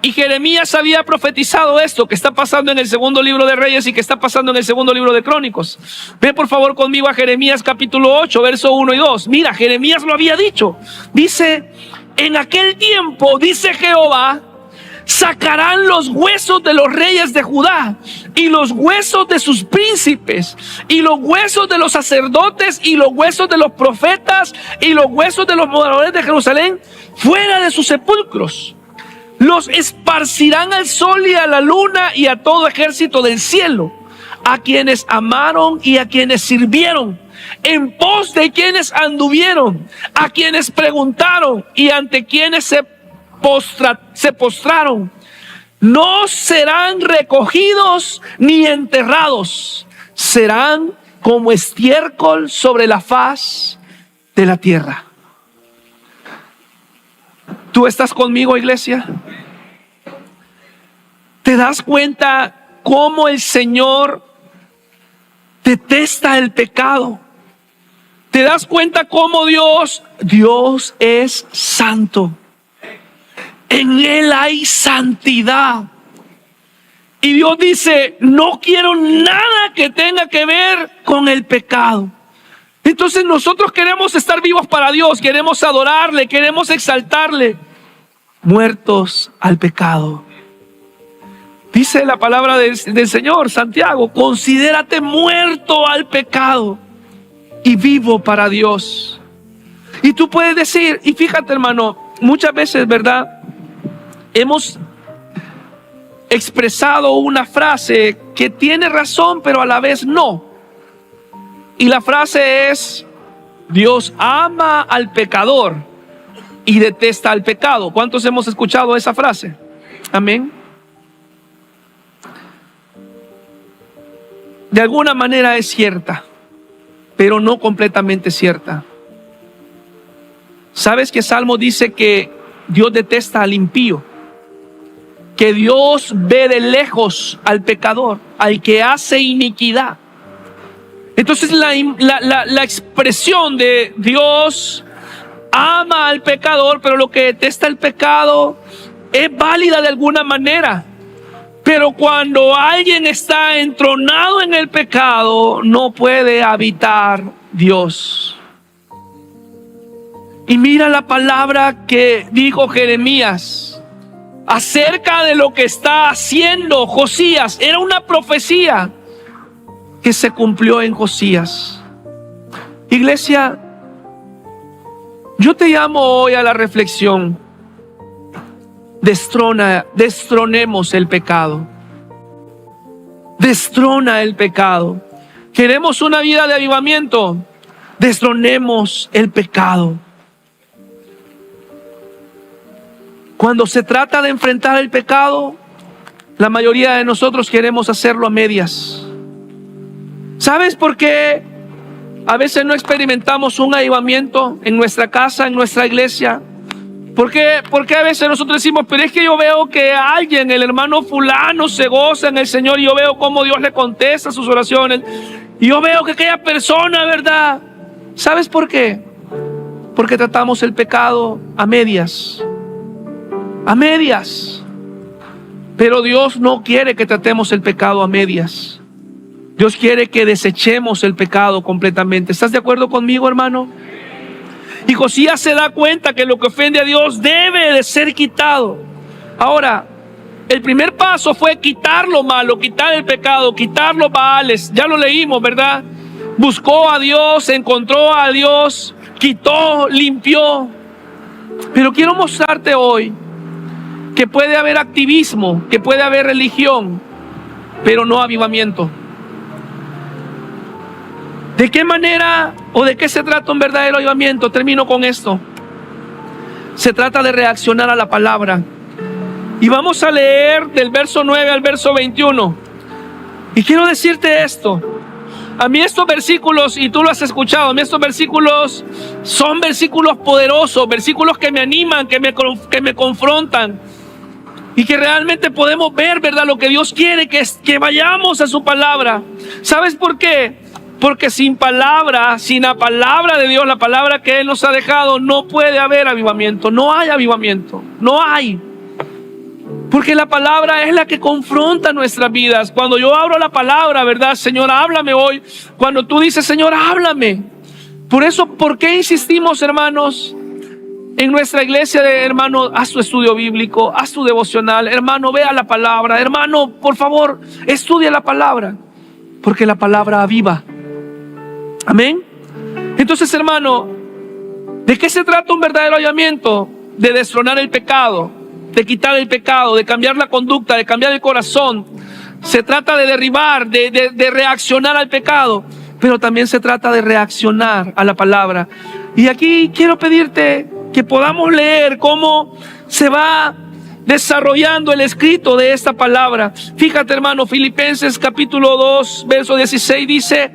Y Jeremías había profetizado esto que está pasando en el segundo libro de Reyes y que está pasando en el segundo libro de Crónicos. Ve por favor conmigo a Jeremías capítulo 8, verso 1 y 2. Mira, Jeremías lo había dicho. Dice, en aquel tiempo, dice Jehová, sacarán los huesos de los reyes de Judá y los huesos de sus príncipes y los huesos de los sacerdotes y los huesos de los profetas y los huesos de los moradores de Jerusalén fuera de sus sepulcros. Los esparcirán al sol y a la luna y a todo ejército del cielo, a quienes amaron y a quienes sirvieron, en pos de quienes anduvieron, a quienes preguntaron y ante quienes se postraron. No serán recogidos ni enterrados, serán como estiércol sobre la faz de la tierra. ¿Tú estás conmigo, iglesia? ¿Te das cuenta cómo el Señor detesta el pecado? ¿Te das cuenta cómo Dios es santo? En Él hay santidad. Y Dios dice, no quiero nada que tenga que ver con el pecado. Entonces nosotros queremos estar vivos para Dios, queremos adorarle, queremos exaltarle, muertos al pecado. Dice la palabra del Señor, Santiago, considérate muerto al pecado y vivo para Dios. Y tú puedes decir, y fíjate hermano, muchas veces, ¿verdad? Hemos expresado una frase que tiene razón, pero a la vez no. Y la frase es, Dios ama al pecador y detesta al pecado. ¿Cuántos hemos escuchado esa frase? Amén. De alguna manera es cierta, pero no completamente cierta. ¿Sabes que Salmo dice que Dios detesta al impío? Que Dios ve de lejos al pecador, al que hace iniquidad. Entonces la expresión de Dios ama al pecador, pero lo que detesta el pecado es válida de alguna manera. Pero cuando alguien está entronado en el pecado, no puede habitar Dios. Y mira la palabra que dijo Jeremías acerca de lo que está haciendo Josías. Era una profecía que se cumplió en Josías. Iglesia, yo te llamo hoy a la reflexión. Destronemos el pecado. Destrona el pecado. Queremos una vida de avivamiento. Destronemos el pecado. Cuando se trata de enfrentar el pecado, la mayoría de nosotros queremos hacerlo a medias. ¿Sabes por qué a veces no experimentamos un avivamiento en nuestra casa, en nuestra iglesia? Porque a veces nosotros decimos, pero es que yo veo que alguien, el hermano fulano, se goza en el Señor y yo veo cómo Dios le contesta sus oraciones y yo veo que aquella persona, ¿verdad? ¿Sabes por qué? Porque tratamos el pecado a medias. A medias. Pero Dios no quiere que tratemos el pecado a medias. Dios quiere que desechemos el pecado completamente. ¿Estás de acuerdo conmigo, hermano? Y Josías se da cuenta que lo que ofende a Dios debe de ser quitado. Ahora, el primer paso fue quitar lo malo, quitar el pecado, quitar los baales. Ya lo leímos, ¿verdad? Buscó a Dios, encontró a Dios, quitó, limpió. Pero quiero mostrarte hoy que puede haber activismo, que puede haber religión, pero no avivamiento. ¿De qué manera o de qué se trata un verdadero avivamiento? Termino con esto. Se trata de reaccionar a la palabra. Y vamos a leer del verso 9 al verso 21. Y quiero decirte esto. A mí estos versículos, y tú lo has escuchado, a mí estos versículos son versículos poderosos, versículos que me animan, que me confrontan. Y que realmente podemos ver, ¿verdad?, lo que Dios quiere, que vayamos a su palabra. ¿Sabes por qué? Porque sin palabra, sin la palabra de Dios, la palabra que Él nos ha dejado, no puede haber avivamiento. No hay avivamiento, no hay. Porque la palabra es la que confronta nuestras vidas. Cuando yo abro la palabra, ¿verdad? Señor, háblame hoy. Cuando tú dices, Señor, háblame. Por eso, ¿por qué insistimos, hermanos? En nuestra iglesia, hermano, haz tu estudio bíblico, haz tu devocional. Hermano, vea la palabra. Hermano, por favor, estudia la palabra. Porque la palabra aviva. Amén. Entonces, hermano, ¿de qué se trata un verdadero avivamiento? De destronar el pecado, de quitar el pecado, de cambiar la conducta, de cambiar el corazón. Se trata de derribar, de reaccionar al pecado, pero también se trata de reaccionar a la palabra. Y aquí quiero pedirte que podamos leer cómo se va desarrollando el escrito de esta palabra. Fíjate, hermano, Filipenses capítulo 2, verso 16 dice: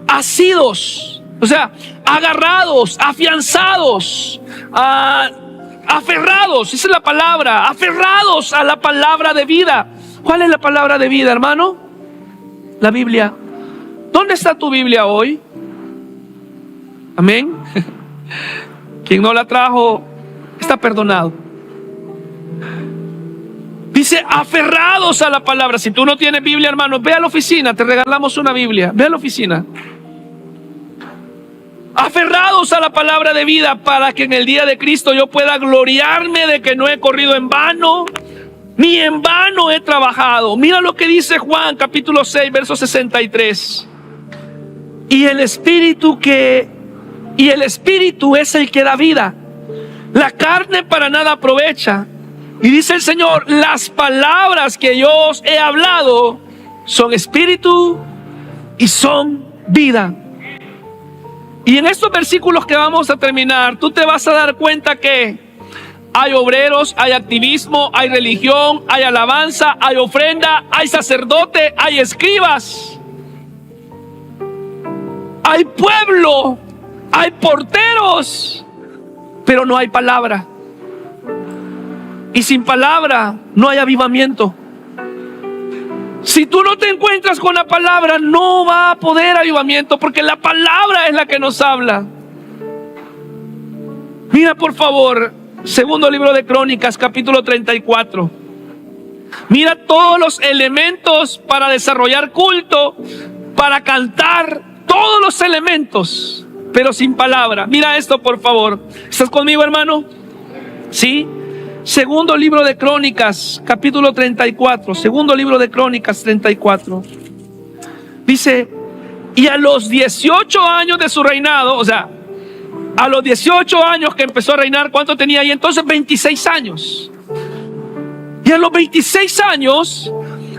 asidos, o sea, agarrados, afianzados, aferrados, esa es la palabra, aferrados a la palabra de vida. ¿Cuál es la palabra de vida, hermano? La Biblia. ¿Dónde está tu Biblia hoy? Amén. Quien no la trajo está perdonado. Dice aferrados a la palabra. Si tú no tienes Biblia, hermano, ve a la oficina, te regalamos una Biblia. Ve a la oficina. Aferrados a la palabra de vida, para que en el día de Cristo yo pueda gloriarme de que no he corrido en vano, ni en vano he trabajado. Mira lo que dice Juan capítulo 6, verso 63. Y el Espíritu es el que da vida. La carne para nada aprovecha. Y dice el Señor: las palabras que yo os he hablado son espíritu y son vida. Y en estos versículos que vamos a terminar, tú te vas a dar cuenta que hay obreros, hay activismo, hay religión, hay alabanza, hay ofrenda, hay sacerdote, hay escribas, hay pueblo, hay porteros, pero no hay palabra. Y sin palabra no hay avivamiento. Si tú no te encuentras con la palabra, no va a poder avivamiento, porque la palabra es la que nos habla. Mira, por favor, segundo libro de Crónicas, capítulo 34. Mira todos los elementos para desarrollar culto, para cantar, todos los elementos, pero sin palabra. Mira esto, por favor. ¿Estás conmigo, hermano? ¿Sí? Segundo libro de Crónicas, capítulo 34. Segundo libro de Crónicas 34. Dice: y a los 18 años de su reinado, o sea, a los 18 años que empezó a reinar, ¿cuánto tenía ahí entonces? 26 años. Y a los 26 años,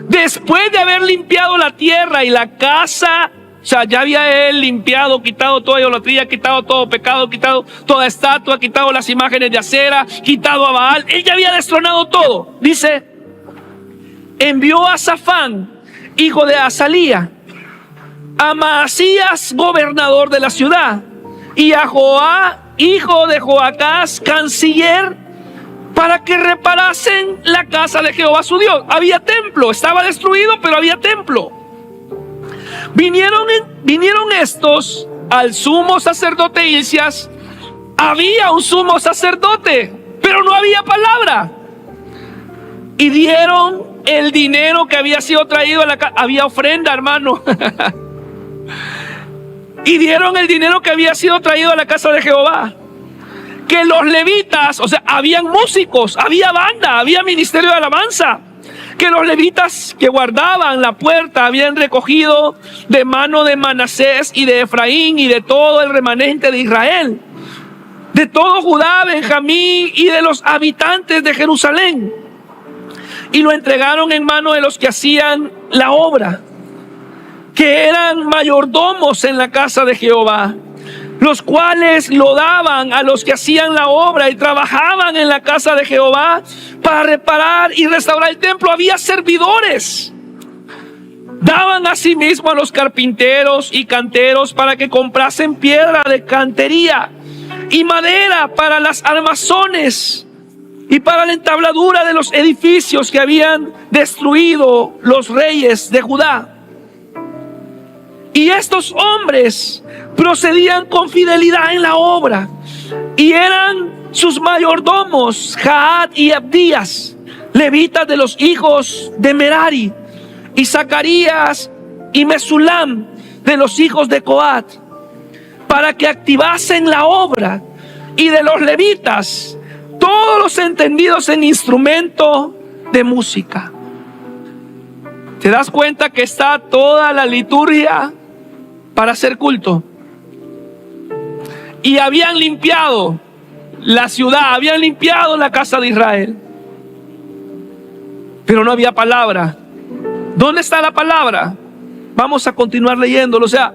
después de haber limpiado la tierra y la casa, o sea, ya había él limpiado, quitado toda idolatría, quitado todo pecado, quitado toda estatua, quitado las imágenes de acera, quitado a Baal. Él ya había destronado todo. Dice: envió a Safán, hijo de Azalía, a Maasías, gobernador de la ciudad, y a Joá, hijo de Joacás, canciller, para que reparasen la casa de Jehová su Dios. Había templo, estaba destruido, pero había templo. Vinieron estos al sumo sacerdote Hilcias. Había un sumo sacerdote, pero no había palabra. Y dieron el dinero que había sido traído a la casa. Había ofrenda, hermano. Y dieron el dinero que había sido traído a la casa de Jehová. Que los levitas, o sea, habían músicos, había banda, había ministerio de alabanza. Que los levitas que guardaban la puerta habían recogido de mano de Manasés y de Efraín y de todo el remanente de Israel, de todo Judá, Benjamín y de los habitantes de Jerusalén, y lo entregaron en mano de los que hacían la obra, que eran mayordomos en la casa de Jehová, los cuales lo daban a los que hacían la obra y trabajaban en la casa de Jehová para reparar y restaurar el templo. Había servidores. Daban asimismo a los carpinteros y canteros para que comprasen piedra de cantería y madera para las armazones y para la entabladura de los edificios que habían destruido los reyes de Judá. Y estos hombres procedían con fidelidad en la obra, y eran sus mayordomos Jaat y Abdías, levitas de los hijos de Merari, y Zacarías y Mesulam de los hijos de Coat, para que activasen la obra. Y de los levitas, todos los entendidos en instrumento de música. ¿Te das cuenta que está toda la liturgia para hacer culto? Y habían limpiado la ciudad, habían limpiado la casa de Israel, pero no había palabra. ¿Dónde está la palabra? Vamos a continuar leyéndolo. O sea,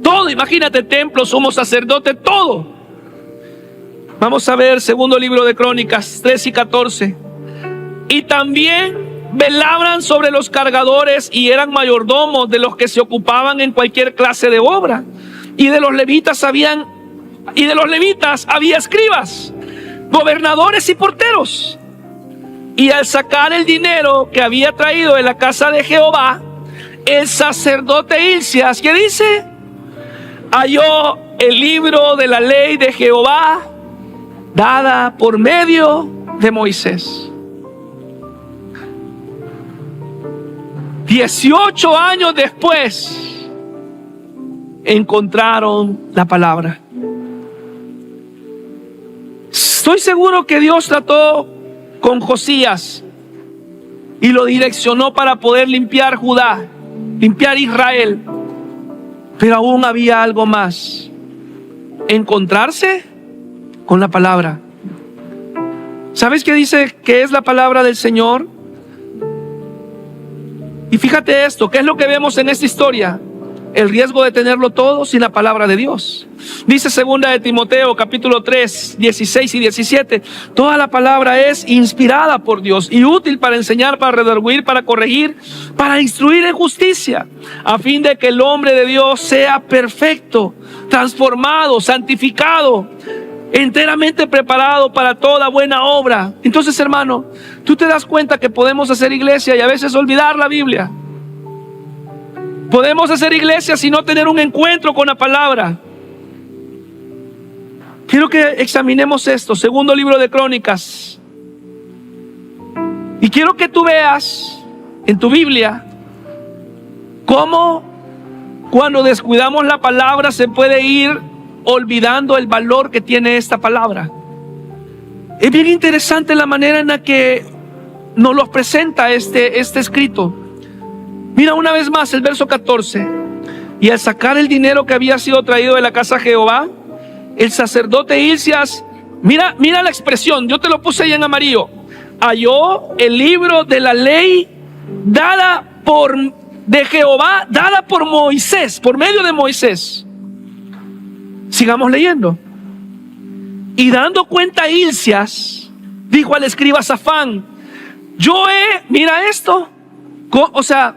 todo, imagínate, templo, sumo sacerdote, todo. Vamos a ver segundo libro de Crónicas 3 y 14. Y también velaban sobre los cargadores y eran mayordomos de los que se ocupaban en cualquier clase de obra. Y de los levitas había escribas, gobernadores y porteros. Y al sacar el dinero que había traído de la casa de Jehová, el sacerdote Hilcías, ¿qué dice? Halló el libro de la ley de Jehová dada por medio de Moisés. 18 años después encontraron la palabra. Estoy seguro que Dios trató con Josías y lo direccionó para poder limpiar Judá, limpiar Israel. Pero aún había algo más: encontrarse con la palabra. ¿Sabes qué dice que es la palabra del Señor? Y fíjate esto, ¿qué es lo que vemos en esta historia? El riesgo de tenerlo todo sin la palabra de Dios. Dice segunda de Timoteo capítulo 3, 16 y 17. Toda la palabra es inspirada por Dios y útil para enseñar, para redarguir, para corregir, para instruir en justicia, a fin de que el hombre de Dios sea perfecto, transformado, santificado, enteramente preparado para toda buena obra. Entonces, hermano, tú te das cuenta que podemos hacer iglesia y a veces olvidar la Biblia. Podemos hacer iglesia sin no tener un encuentro con la palabra. Quiero que examinemos esto, segundo libro de Crónicas. Y quiero que tú veas en tu Biblia cómo cuando descuidamos la palabra se puede ir olvidando el valor que tiene esta palabra. Es bien interesante la manera en la que nos lo presenta este escrito. Mira una vez más el verso 14. Y al sacar el dinero que había sido traído de la casa de Jehová, el sacerdote Hilcías, mira la expresión, yo te lo puse ahí en amarillo. Halló el libro de la ley de Jehová, dada por Moisés, por medio de Moisés. Sigamos leyendo. Y dando cuenta a Hilcías, dijo al escriba Safán: mira esto. O sea,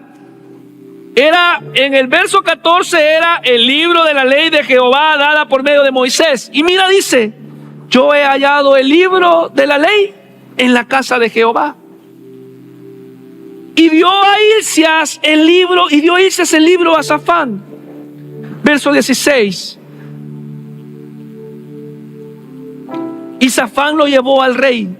era en el verso 14, era el libro de la ley de Jehová dada por medio de Moisés. Y mira, dice: yo he hallado el libro de la ley en la casa de Jehová. Y dio Hilcías el libro a Safán. Verso 16. Y Safán lo llevó al rey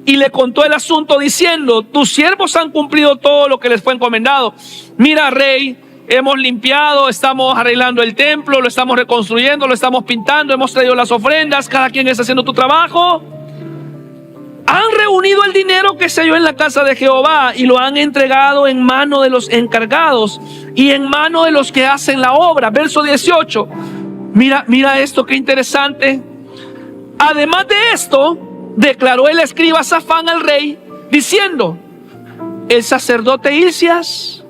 y le contó el asunto diciendo: tus siervos han cumplido todo lo que les fue encomendado. Mira, rey, hemos limpiado, estamos arreglando el templo, lo estamos reconstruyendo, lo estamos pintando, hemos traído las ofrendas, cada quien está haciendo tu trabajo. Han reunido el dinero que se halló en la casa de Jehová y lo han entregado en mano de los encargados y en mano de los que hacen la obra. Verso 18. Mira esto, qué interesante. Además de esto, declaró el escriba Safán al rey, diciendo: el sacerdote Hilcías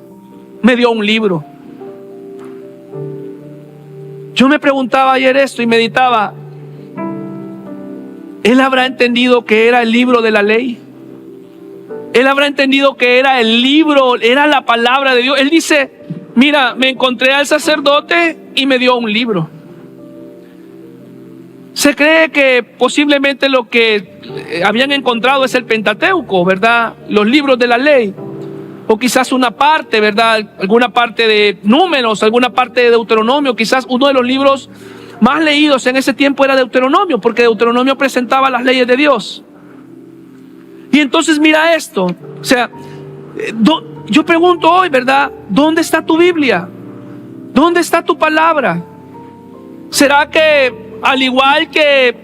me dio un libro Yo me preguntaba ayer esto y meditaba, ¿él habrá entendido que era el libro de la ley? Él habrá entendido que era el libro, era la palabra de Dios. Él dice, mira, me encontré al sacerdote y me dio un libro. Se cree que posiblemente lo que habían encontrado es el Pentateuco, ¿verdad? Los libros de la ley. O quizás una parte, ¿verdad? Alguna parte de Números, alguna parte de Deuteronomio. Quizás uno de los libros más leídos en ese tiempo era Deuteronomio, porque Deuteronomio presentaba las leyes de Dios. Y entonces mira esto, o sea, yo pregunto hoy, ¿verdad? ¿Dónde está tu Biblia? ¿Dónde está tu palabra? ¿Será que al igual que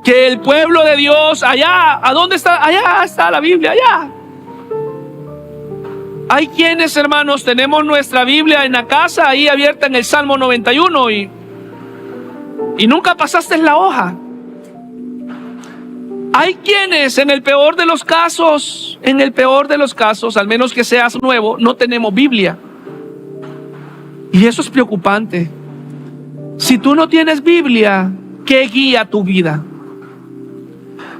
el pueblo de Dios, allá, ¿a dónde está? Allá está la Biblia, allá. Hay quienes, hermanos, tenemos nuestra Biblia en la casa, ahí abierta en el Salmo 91 y nunca pasaste la hoja. Hay quienes en el peor de los casos, al menos que seas nuevo, no tenemos Biblia. Y eso es preocupante. Si tú no tienes Biblia, ¿qué guía tu vida?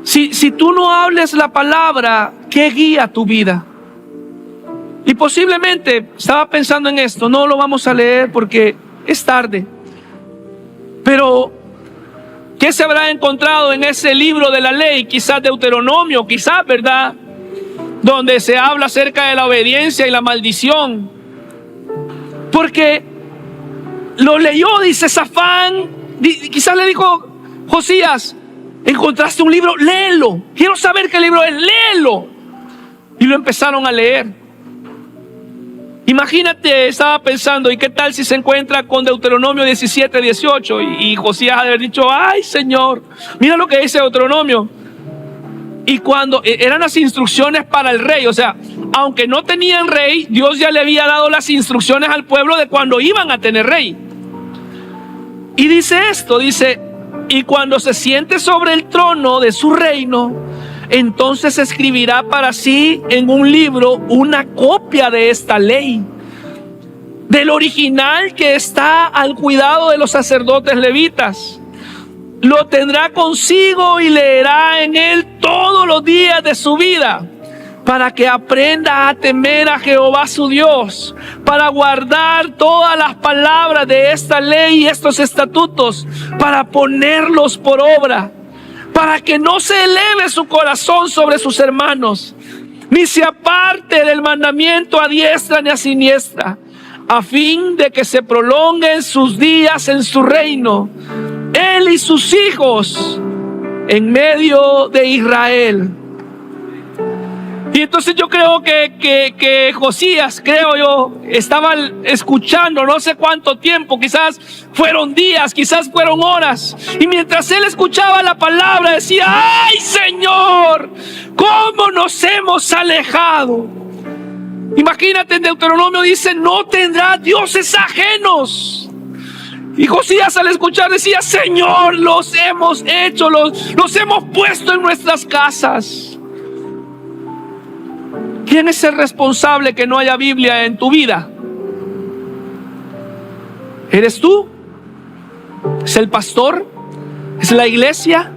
Si tú no hables la palabra, ¿qué guía tu vida? Y posiblemente, estaba pensando en esto, no lo vamos a leer porque es tarde. Pero, ¿qué se habrá encontrado en ese libro de la ley? Quizás Deuteronomio, quizás, ¿verdad? Donde se habla acerca de la obediencia y la maldición. Porque lo leyó, dice Safán, quizás le dijo Josías, encontraste un libro, léelo. Quiero saber qué libro es, léelo. Y lo empezaron a leer. Imagínate, estaba pensando, ¿y qué tal si se encuentra con Deuteronomio 17, 18? Y Josías ha de haber dicho, ay Señor, mira lo que dice Deuteronomio. Y cuando eran las instrucciones para el rey, o sea, aunque no tenían rey, Dios ya le había dado las instrucciones al pueblo de cuando iban a tener rey. Y dice esto, dice, y cuando se siente sobre el trono de su reino, entonces escribirá para sí en un libro una copia de esta ley, del original que está al cuidado de los sacerdotes levitas. Lo tendrá consigo y leerá en él todos los días de su vida, para que aprenda a temer a Jehová su Dios, para guardar todas las palabras de esta ley y estos estatutos, para ponerlos por obra, para que no se eleve su corazón sobre sus hermanos, ni se aparte del mandamiento a diestra ni a siniestra, a fin de que se prolonguen sus días en su reino, él y sus hijos en medio de Israel. Y entonces yo creo que Josías, creo yo, estaba escuchando no sé cuánto tiempo, quizás fueron días, quizás fueron horas. Y mientras él escuchaba la palabra decía, ¡ay Señor! ¿Cómo nos hemos alejado? Imagínate, en Deuteronomio dice, no tendrás dioses ajenos. Y Josías al escuchar decía, Señor, los hemos hecho, los hemos puesto en nuestras casas. ¿Quién es el responsable que no haya Biblia en tu vida? ¿Eres tú? ¿Es el pastor? ¿Es la iglesia?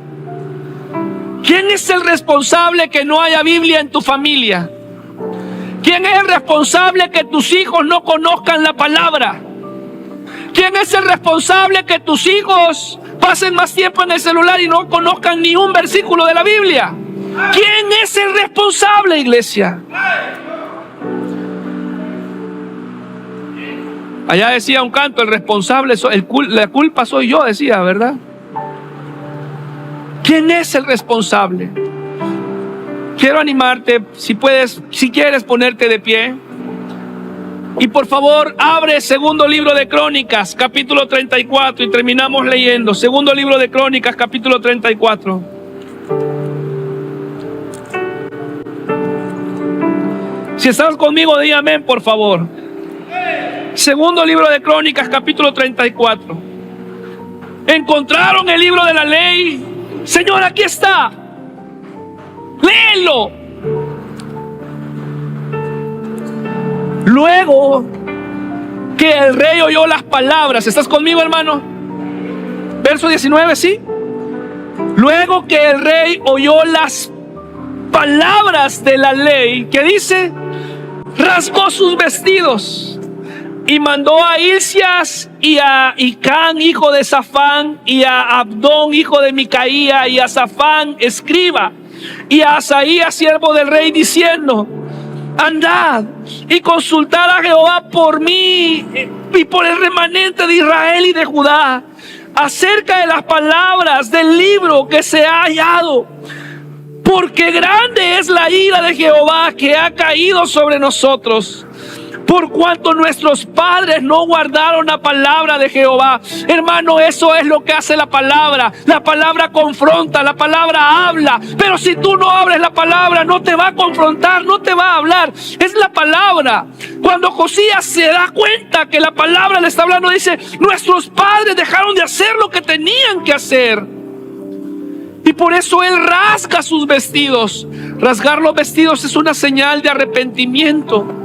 ¿Quién es el responsable que no haya Biblia en tu familia? ¿Quién es el responsable que tus hijos no conozcan la palabra? ¿Quién es el responsable que tus hijos pasen más tiempo en el celular y no conozcan ni un versículo de la Biblia? ¿Quién es el responsable, iglesia? Allá decía un canto, el responsable, la culpa soy yo, decía, ¿verdad? ¿Quién es el responsable? Quiero animarte, si quieres ponerte de pie. Y por favor, abre segundo libro de Crónicas, capítulo 34, y terminamos leyendo. Segundo libro de Crónicas, capítulo 34. Si estás conmigo, di amén, por favor. Segundo libro de Crónicas, capítulo 34. Encontraron el libro de la ley. Señor, aquí está. Léelo. Luego que el rey oyó las palabras. ¿Estás conmigo, hermano? Verso 19, ¿sí? Luego que el rey oyó las palabras de la ley, ¿qué dice? Rasgó sus vestidos y mandó a Hilcias y a Hicam, hijo de Safán, y a Abdón, hijo de Micaía, y a Safán, escriba, y a Asaías, siervo del rey, diciendo: andad y consultad a Jehová por mí y por el remanente de Israel y de Judá acerca de las palabras del libro que se ha hallado, porque grande es la ira de Jehová que ha caído sobre nosotros, por cuanto nuestros padres no guardaron la palabra de Jehová. Hermano, eso es lo que hace la palabra. La palabra confronta, la palabra habla. Pero si tú no abres la palabra, no te va a confrontar, no te va a hablar. Es la palabra. Cuando Josías se da cuenta que la palabra le está hablando, dice: nuestros padres dejaron de hacer lo que tenían que hacer. Y por eso él rasga sus vestidos. Rasgar los vestidos es una señal de arrepentimiento.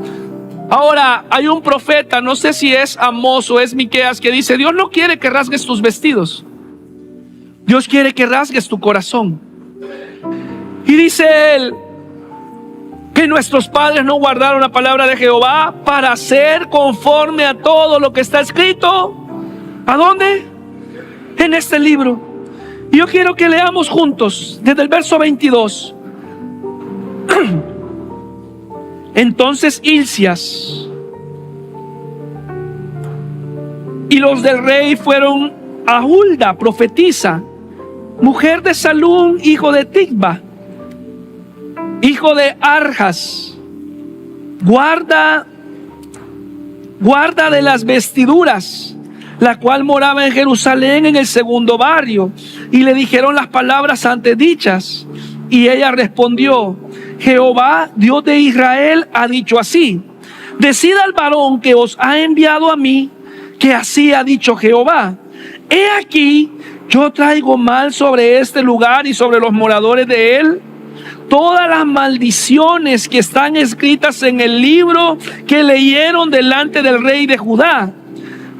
Ahora, hay un profeta, no sé si es Amós o es Miqueas, que dice: Dios no quiere que rasgues tus vestidos. Dios quiere que rasgues tu corazón. Y dice él que nuestros padres no guardaron la palabra de Jehová para hacer conforme a todo lo que está escrito. ¿A dónde? En este libro. Y yo quiero que leamos juntos desde el verso 22. Entonces Hilcias y los del rey fueron a Hulda, profetisa, mujer de Salún, hijo de Ticba, hijo de Arjas, guarda de las vestiduras, la cual moraba en Jerusalén en el segundo barrio. Y le dijeron las palabras antes dichas. Y ella respondió: Jehová, Dios de Israel, ha dicho así: decid al varón que os ha enviado a mí, que así ha dicho Jehová: he aquí, yo traigo mal sobre este lugar y sobre los moradores de él todas las maldiciones que están escritas en el libro que leyeron delante del rey de Judá,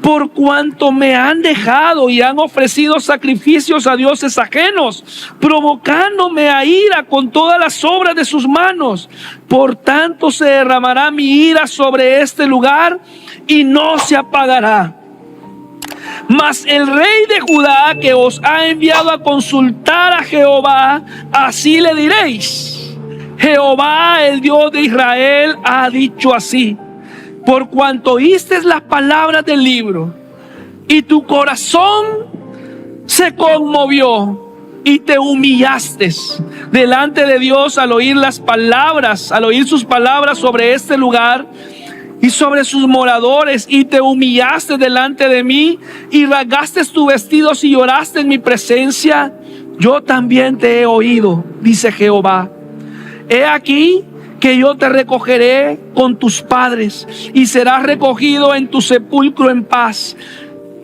por cuanto me han dejado y han ofrecido sacrificios a dioses ajenos, provocándome a ira con todas las obras de sus manos. Por tanto se derramará mi ira sobre este lugar y no se apagará. Mas el rey de Judá, que os ha enviado a consultar a Jehová, así le diréis: Jehová, el Dios de Israel, ha dicho así: por cuanto oíste las palabras del libro y tu corazón se conmovió y te humillaste delante de Dios al oír las palabras, al oír sus palabras sobre este lugar y sobre sus moradores, y te humillaste delante de mí y rasgaste tus vestidos y lloraste en mi presencia, yo también te he oído, dice Jehová. He aquí que yo te recogeré con tus padres y serás recogido en tu sepulcro en paz.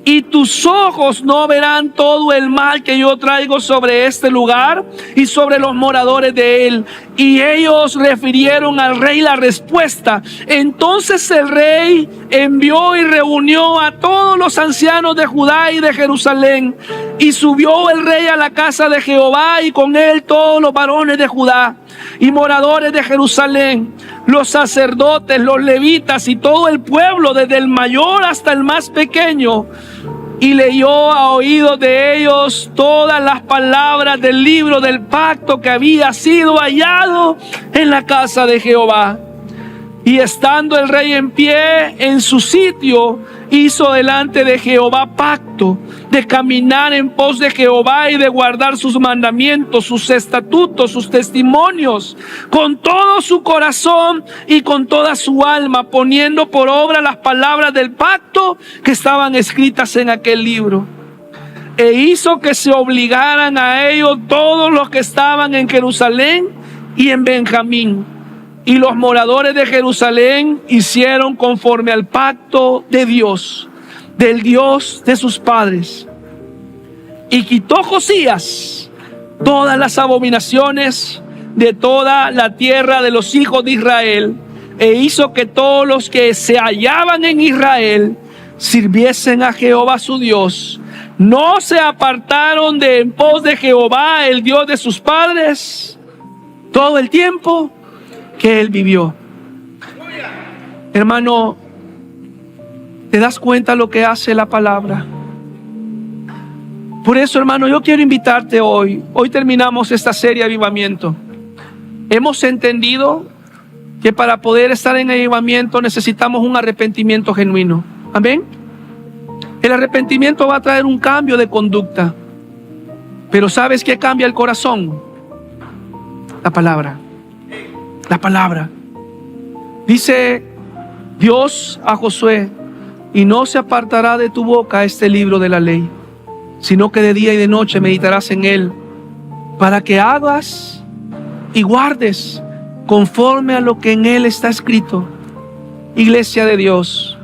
Y tus ojos no verán todo el mal que yo traigo sobre este lugar y sobre los moradores de él. Y ellos refirieron al rey la respuesta. Entonces el rey envió y reunió a todos los ancianos de Judá y de Jerusalén. Y subió el rey a la casa de Jehová, y con él todos los varones de Judá y moradores de Jerusalén, los sacerdotes, los levitas y todo el pueblo, desde el mayor hasta el más pequeño. Y leyó a oídos de ellos todas las palabras del libro del pacto que había sido hallado en la casa de Jehová. Y estando el rey en pie en su sitio, hizo delante de Jehová pacto de caminar en pos de Jehová y de guardar sus mandamientos, sus estatutos, sus testimonios, con todo su corazón y con toda su alma, poniendo por obra las palabras del pacto que estaban escritas en aquel libro. E hizo que se obligaran a ellos todos los que estaban en Jerusalén y en Benjamín. Y los moradores de Jerusalén hicieron conforme al pacto de Dios, del Dios de sus padres. Y quitó Josías todas las abominaciones de toda la tierra de los hijos de Israel, e hizo que todos los que se hallaban en Israel sirviesen a Jehová su Dios, no se apartaron de en pos de Jehová, el Dios de sus padres, todo el tiempo que él vivió. Hermano, ¿te das cuenta lo que hace la palabra? Por eso, hermano, yo quiero invitarte hoy. Hoy terminamos esta serie de avivamiento. Hemos entendido que para poder estar en avivamiento necesitamos un arrepentimiento genuino. Amén. El arrepentimiento va a traer un cambio de conducta. Pero ¿sabes qué cambia el corazón? La palabra. La palabra. Dice Dios a Josué: y no se apartará de tu boca este libro de la ley, sino que de día y de noche meditarás en él, para que hagas y guardes conforme a lo que en él está escrito. Iglesia de Dios,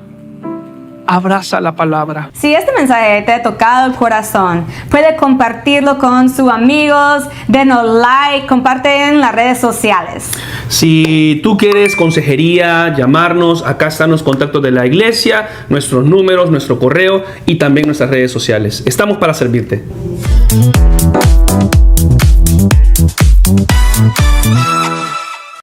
abraza la palabra. Si este mensaje te ha tocado el corazón, puede compartirlo con sus amigos, denos like, comparte en las redes sociales. Si tú quieres consejería, llamarnos, acá están los contactos de la iglesia, nuestros números, nuestro correo y también nuestras redes sociales. Estamos para servirte.